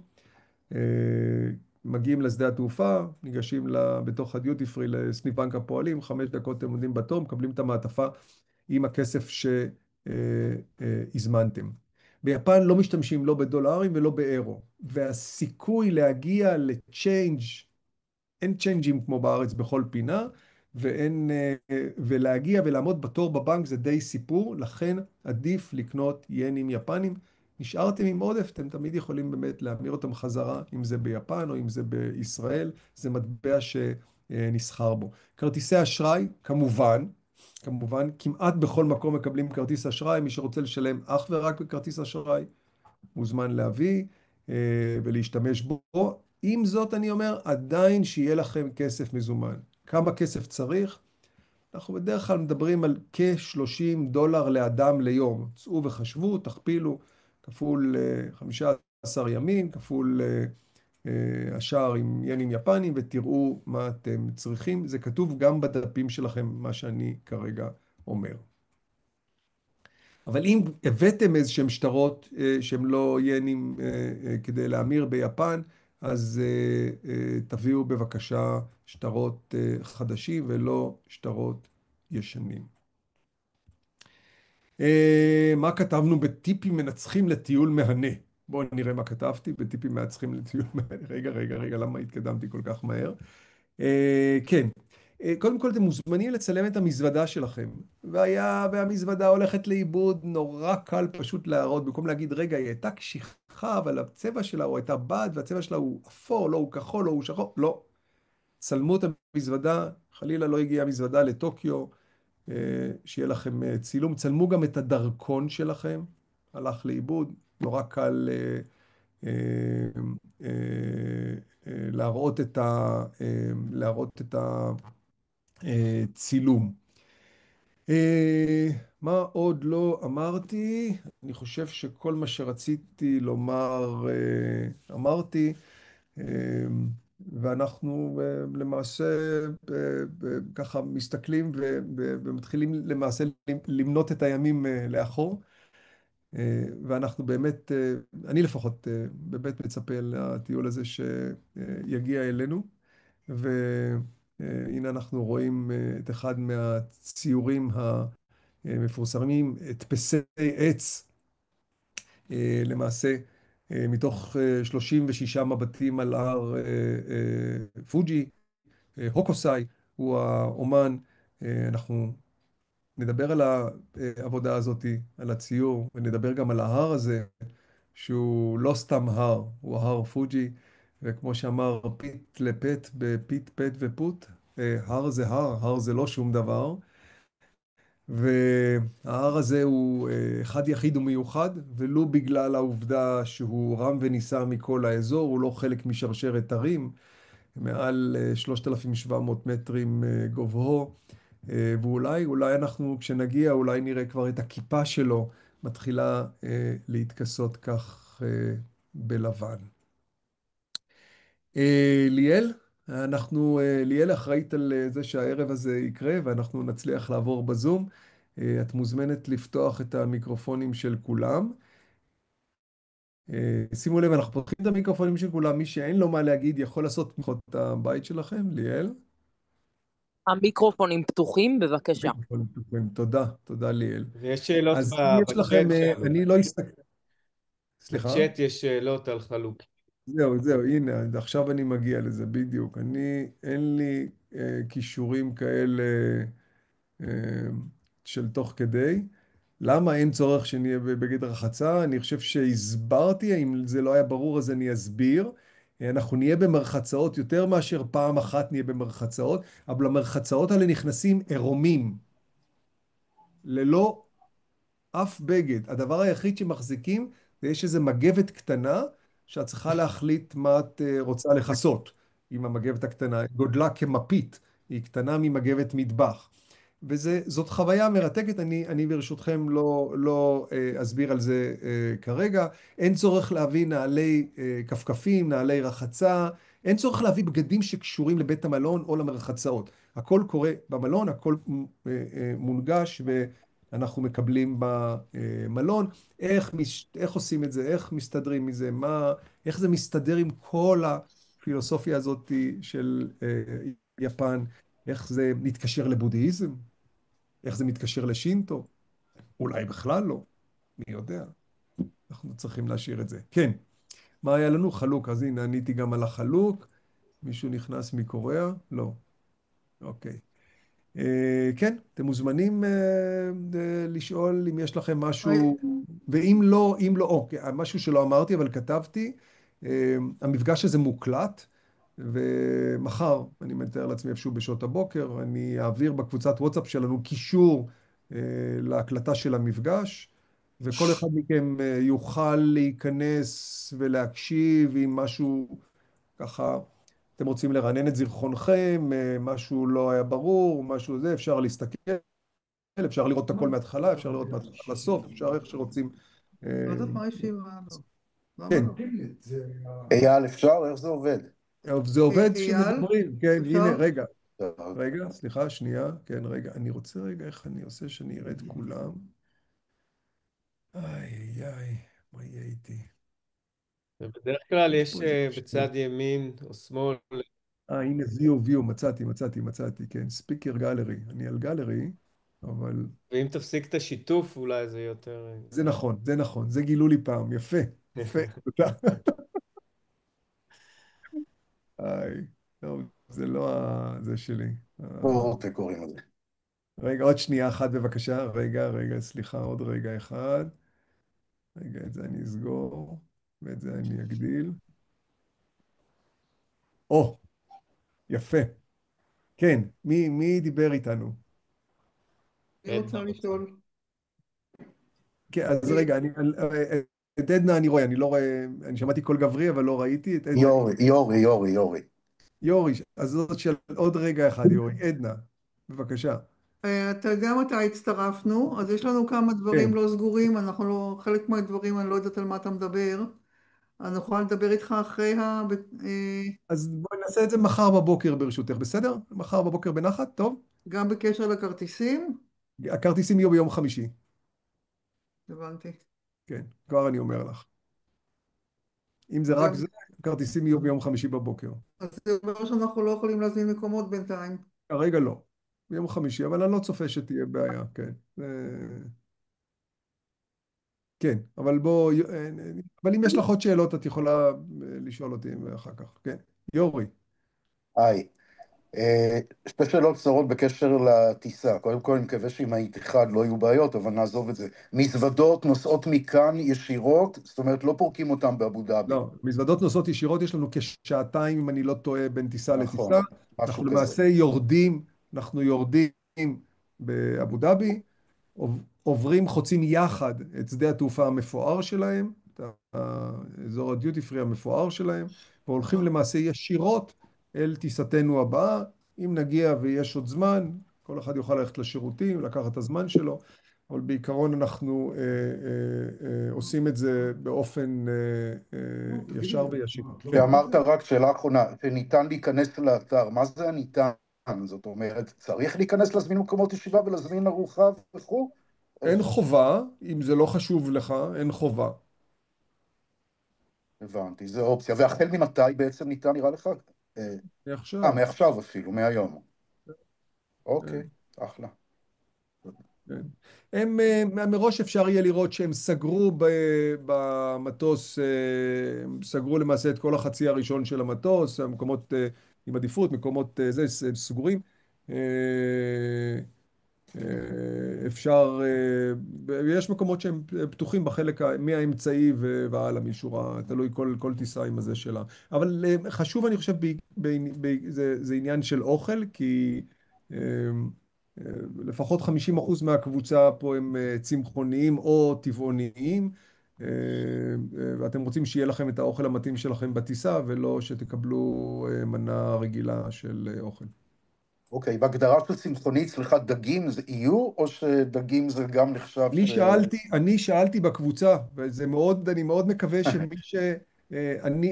מגיעים לשדה התעופה, ניגשים בתוך הדיוטי פרי לסניף בנק הפועלים, 5 דקות אתם עומדים בתור, מקבלים את המעטפה עם הכסף שהזמנתם. ביפן לא משתמשים לא בדולרים ולא באירו, והסיכוי להגיע לצ'יינג', אין צ'יינג'ים כמו בארץ בכל פינה, ולהגיע ולעמוד בתור בבנק זה די סיפור, לכן עדיף לקנות ינים יפנים. נשארתם עם עודף, אתם תמיד יכולים באמת להמיר אותם חזרה, אם זה ביפן או אם זה בישראל, זה מטבע שנסחר בו. כרטיסי אשראי, כמובן, כמעט בכל מקום מקבלים כרטיס אשראי, מי שרוצה לשלם אך ורק בכרטיס אשראי, מוזמן להביא ולהשתמש בו. עם זאת, אני אומר, עדיין שיהיה לכם כסף מזומן. כמה כסף צריך? אנחנו בדרך כלל מדברים על כ-$30 לאדם ליום. צאו וחשבו, תכפילו, כפול 15 ימים, כפול השאר עם ינים יפנים, ותראו מה אתם צריכים. זה כתוב גם בדפים שלכם, מה שאני כרגע אומר. אבל אם הבאתם איזשהם שטרות שהם לא ינים כדי להמיר ביפן, אז תביאו בבקשה שטרות חדשים ולא שטרות ישנים. מה כתבנו בטיפים מנצחים לטיול מהנה? בואו נראה מה כתבתי בטיפים מנצחים לטיול מהנה. רגע, למה התקדמתי כל כך מהר? כן. קודם כל אתם מוזמנים לצלם את המזוודה שלכם, והמזוודה הולכת לאיבוד, נורא קל פשוט להראות, במקום להגיד רגע היא הייתה קשיחה, אבל הצבע שלה הוא הייתה בד, והצבע שלה הוא אפור, לא הוא כחול, לא הוא שחור, לא. צלמו את המזוודה, חלילה לא הגיעה מזוודה לטוקיו, שיהיה לכם צילום, צלמו גם את הדרכון שלכם, הלך לאיבוד, נורא קל להראות את הצילום. מה עוד לא אמרתי? אני חושב שכל מה שרציתי לומר אמרתי, ואנחנו למעשה ככה מסתכלים ומתחילים למעשה למנות את הימים לאחור, ואנחנו באמת, אני לפחות באמת מצפה לטיול הזה שיגיע אלינו, והנה אנחנו רואים את אחד מהציורים המפורסמים, את פסי עץ, למעשה מתוך 36 מבטים על הר פוג'י. הוקוסאי הוא האומן. אנחנו נדבר על העבודה הזאת, על הציור, ונדבר גם על ההר הזה, שהוא לא סתם הר, הוא הר פוג'י, וכמו שאמר פית לפט בפית פט ופוט, הר זה הר, הר זה לא שום דבר. וההר הזה הוא אחד יחיד ומיוחד, ולו בגלל העובדה שהוא רם ונישא מכל האזור, הוא לא חלק משרשרת הרים, מעל 3,700 מטרים גובהו, ואולי אנחנו, כשנגיע, אולי נראה כבר את הכיפה שלו מתחילה להתכסות כך בלבן. ליאל, ליאל אחראית על זה שהערב הזה יקרה ואנחנו נצליח לעבור בזום. את מוזמנת לפתוח את המיקרופונים של כולם. שימו לב, אנחנו פותחים את המיקרופונים של כולם. מי שאין לו מה להגיד יכול לעשות מחאות הבית שלכם. ליאל? המיקרופונים פתוחים, בבקשה. מיקרופונים פתוחים. תודה, תודה ליאל. ויש שאלות אז אם יש לכם, בצ'אט שאלו. אני לא אסתכל. סליחה? בצ'אט יש שאלות על חלוק. זהו, הנה, עכשיו אני מגיע לזה, בדיוק. אין לי כישורים כאלה אה, של תוך כדי. למה אין צורך שנהיה בגדר רחצה? אני חושב שהסברתי, אם זה לא היה ברור אז אני אסביר. אנחנו נהיה במרחצאות יותר מאשר פעם אחת נהיה במרחצאות, אבל למרחצאות האלה נכנסים עירומים, ללא אף בגד. הדבר היחיד שמחזיקים זה יש איזו מגבת קטנה שאת צריכה להחליט מה את רוצה לכסות עם המגבת הקטנה. גודלה כמפית, היא קטנה ממגבת מטבח. וזאת חוויה מרתקת, אני ברשותכם לא אסביר על זה כרגע. אין צורך להביא נעלי כפכפים, נעלי רחצה, אין צורך להביא בגדים שקשורים לבית המלון או למרחצאות. הכל קורה במלון, הכל מונגש ואנחנו מקבלים במלון. איך עושים את זה, איך מסתדרים מזה, איך זה מסתדר עם כל הפילוסופיה הזאת של יפן, איך זה מתקשר לבודהיזם. איך זה מתקשר לשינטו? אולי בכלל לא, מי יודע. אנחנו צריכים להשאיר את זה. כן, מה היה לנו? חלוק. אז הנה, עניתי גם על החלוק. מישהו נכנס מקוריאה? לא. אוקיי. כן, אתם מוזמנים לשאול אם יש לכם משהו, ואם לא, אוקיי, משהו שלא אמרתי, אבל כתבתי, המפגש הזה מוקלט, ומחר, אני מתאר לעצמי איפשהו בשעות הבוקר, אני אעביר בקבוצת וואטסאפ שלנו קישור להקלטה של המפגש, וכל אחד מכם יוכל להיכנס ולהקשיב אם משהו ככה, אתם רוצים לרענן את זיכרונכם, משהו לא היה ברור, משהו זה, אפשר להסתכל, אפשר לראות את הכל מההתחלה, אפשר לראות מההתחלה לסוף, אפשר איך שרוצים. לא יודעת מה יש עם למה כן. לא? אייל, אפשר? איך זה עובד? זה עובד אייל? שמדברים, כן, אפשר? הנה, רגע, סליחה, שנייה, כן, רגע, אני רוצה רגע איך אני עושה שאני אראה את כולם. איי, מה יהיה איתי? ובדרך כלל יש יש פה איזה בצד ימין או שמאל. הנה, view, מצאתי, כן, ספיקר גלרי, אני על גלרי, אבל ואם תפסיק את השיתוף אולי זה יהיה יותר... זה נכון, זה גילו לי פעם, יפה, תודה. טוב, זה לא זה שלי. פורטה קוראים לזה. רגע, עוד שנייה אחת בבקשה, רגע, סליחה, עוד רגע אחד. רגע, את זה אני אסגור, ואת זה אני אגדיל. או, יפה. כן, מי דיבר איתנו? אני רוצה לשאול. כן, אז רגע, את עדנה אני רואה, אני לא רואה, אני שמעתי קול גברי, אבל לא ראיתי את עדנה. יורי. יורי, אז זאת של עוד רגע אחד, יורי. עדנה, בבקשה. אתה יודע מתי הצטרפנו, אז יש לנו כמה כן. דברים לא סגורים, אנחנו לא, חלק מהדברים אני לא יודעת על מה אתה מדבר, אז נוכל לדבר איתך אחרי אז בואי נעשה את זה מחר בבוקר ברשותך, בסדר? מחר בבוקר בנחת, טוב? גם בקשר לכרטיסים? הכרטיסים יהיו ביום חמישי. הבנתי. כן, כבר אני אומר לך. אם זה רק זה, הכרטיסים יהיו ביום חמישי בבוקר. אז זה אומר שאנחנו לא יכולים להזמין מקומות בינתיים. כרגע לא. ביום חמישי, אבל אני לא צופה שתהיה בעיה, כן. כן, אבל אבל אם יש לך עוד שאלות, את יכולה לשאול אותי אחר כך. כן, יורי. היי. שתי שאלות קצרות בקשר לטיסה. קודם כל, אני מקווה שעם היית אחד לא יהיו בעיות, אבל נעזוב את זה. מזוודות נוסעות מכאן ישירות, זאת אומרת, לא פורקים אותם באבו דאבי. לא, מזוודות נוסעות ישירות, יש לנו כשעתיים, אם אני לא טועה, בין טיסה לטיסה. נכון, אנחנו משהו כזה. למעשה יורדים, אנחנו יורדים באבו דאבי, עוברים, חוצים יחד את שדה התעופה המפואר שלהם, את האזור הדיוטי פרי המפואר שלהם, והולכים למעשה ישירות אל טיסתנו הבאה. אם נגיע ויש עוד זמן, כל אחד יוכל ללכת לשירותים, לקחת את הזמן שלו, אבל בעיקרון אנחנו עושים את זה באופן ישר וישיר. כן. ואמרת רק שאלה אחרונה, שניתן להיכנס לאתר, מה זה הניתן? זאת אומרת, צריך להיכנס להזמין מקומות ישיבה ולהזמין ארוחה וכו'? אין חובה, אם זה לא חשוב לך, אין חובה. הבנתי, זו אופציה. והחל ממתי בעצם ניתן, נראה לך? מעכשיו. מעכשיו אפילו, מהיום. כן. אוקיי, אחלה. כן. הם, מראש אפשר יהיה לראות שהם סגרו במטוס, הם סגרו למעשה את כל החצי הראשון של המטוס, המקומות עם עדיפות, מקומות זה, הם סגורים. אה, אפשר, יש מקומות שהם פתוחים בחלק מהאמצעי והלאה משורה, תלוי כל טיסה עם הזה שלה. אבל חשוב, אני חושב, זה עניין של אוכל, כי לפחות 50% מהקבוצה פה הם צמחוניים או טבעוניים, ואתם רוצים שיהיה לכם את האוכל המתאים שלכם בטיסה, ולא שתקבלו מנה רגילה של אוכל. אוקיי, בהגדרה של צמחוני, אצלך דגים זה יהיו, או שדגים זה גם נחשב אני שאלתי בקבוצה, וזה מאוד, אני מאוד מקווה שמי ש...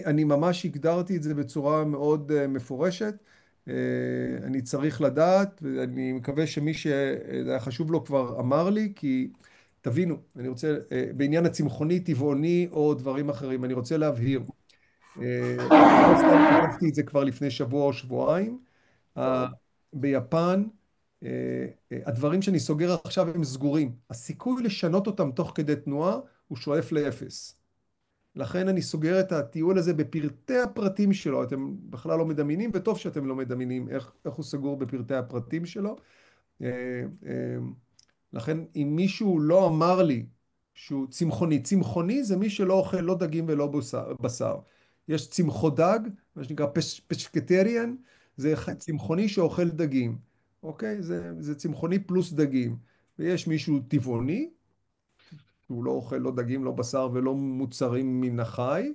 אני ממש הגדרתי את זה בצורה מאוד מפורשת. אני צריך לדעת, ואני מקווה שמי שזה היה חשוב לו כבר אמר לי, כי תבינו, אני רוצה, בעניין הצמחוני, טבעוני או דברים אחרים, אני רוצה להבהיר. לא סתם כתבתי את זה כבר לפני שבוע או שבועיים. ביפן, הדברים שאני סוגר עכשיו הם סגורים. הסיכוי לשנות אותם תוך כדי תנועה הוא שואף לאפס. לכן אני סוגר את הטיול הזה בפרטי הפרטים שלו. אתם בכלל לא מדמיינים, וטוב שאתם לא מדמיינים איך הוא סגור בפרטי הפרטים שלו. לכן אם מישהו לא אמר לי שהוא צמחוני, צמחוני זה מי שלא אוכל לא דגים ולא בשר. יש צמחו דג, מה שנקרא פשקטריאן, זה צמחוני שאוכל דגים. אוקיי? זה צמחוני פלוס דגים. ויש מישהו טבעוני, שהוא לא אוכל לא דגים, לא בשר ולא מוצרים מן החי.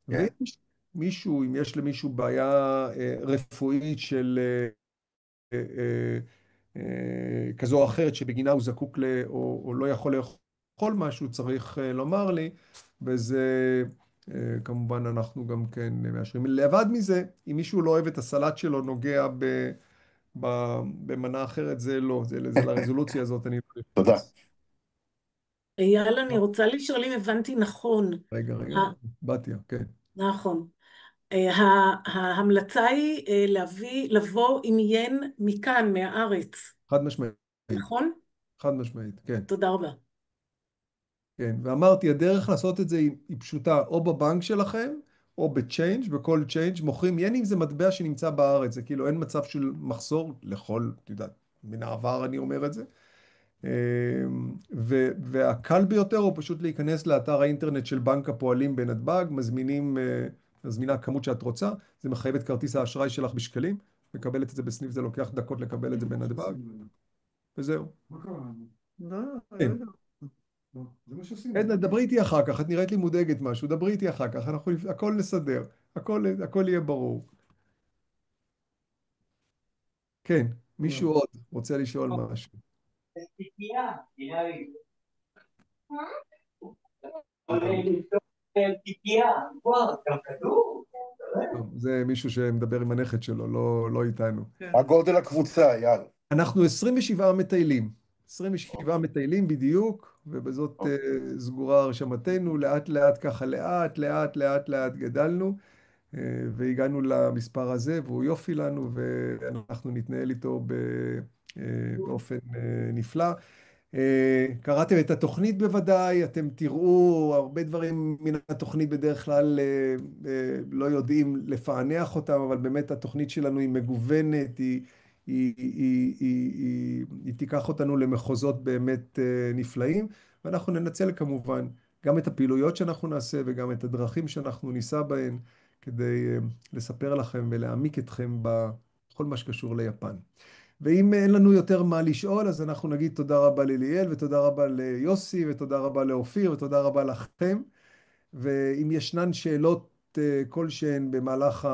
כן. ויש מישהו, אם יש למישהו בעיה רפואית של כזו או אחרת שבגינה הוא זקוק או לא יכול לאכול משהו, צריך לומר לי, וזה כמובן אנחנו גם כן מאשרים. לבד מזה, אם מישהו לא אוהב את הסלט שלו נוגע במנה אחרת, זה לא, זה לרזולוציה הזאת אני לא תודה. נכנס. אייל, אני רוצה לשאול אם הבנתי נכון. רגע, בתיה, כן. נכון. ההמלצה היא לבוא עם ין מכאן, מהארץ. חד משמעית. נכון? חד משמעית, כן. תודה רבה. כן, ואמרתי, הדרך לעשות את זה היא פשוטה, או בבנק שלכם, או בצ'יינג', בכל צ'יינג' מוכרים ינים, זה מטבע שנמצא בארץ, זה כאילו אין מצב של מחסור לכל, את יודעת, מן העבר אני אומר את זה. והקל ביותר הוא פשוט להיכנס לאתר האינטרנט של בנק הפועלים בנתב"ג, מזמינה כמות שאת רוצה, זה מחייב את כרטיס האשראי שלך בשקלים, מקבלת את זה בסניף, זה לוקח דקות לקבל את זה בנתב"ג, וזהו. מה קרה לנו? לא, כן. רגע. לא, זה מה שעושים. עדנה, דברי איתי אחר כך, את נראית לי מודאגת משהו, דברי איתי אחר כך, אנחנו הכל נסדר, הכל יהיה ברור. כן, מישהו עוד רוצה לשאול משהו. זה מישהו שמדבר עם הנכד שלו, לא איתנו. מה גודל הקבוצה, יאללה? אנחנו 27 מטיילים, 27 מטיילים בדיוק, ובזאת סגורה הרשמתנו, לאט לאט ככה, לאט גדלנו, והגענו למספר הזה, והוא יופי לנו, ואנחנו נתנהל איתו באופן נפלא. קראתם את התוכנית בוודאי, אתם תראו הרבה דברים מן התוכנית בדרך כלל לא יודעים לפענח אותם, אבל באמת התוכנית שלנו היא מגוונת, היא תיקח אותנו למחוזות באמת נפלאים, ואנחנו ננצל כמובן גם את הפעילויות שאנחנו נעשה וגם את הדרכים שאנחנו ניסע בהן, כדי לספר לכם ולהעמיק אתכם בכל מה שקשור ליפן. ואם אין לנו יותר מה לשאול, אז אנחנו נגיד תודה רבה לליאל, ותודה רבה ליוסי, ותודה רבה לאופיר, ותודה רבה לכם. ואם ישנן שאלות כלשהן במהלך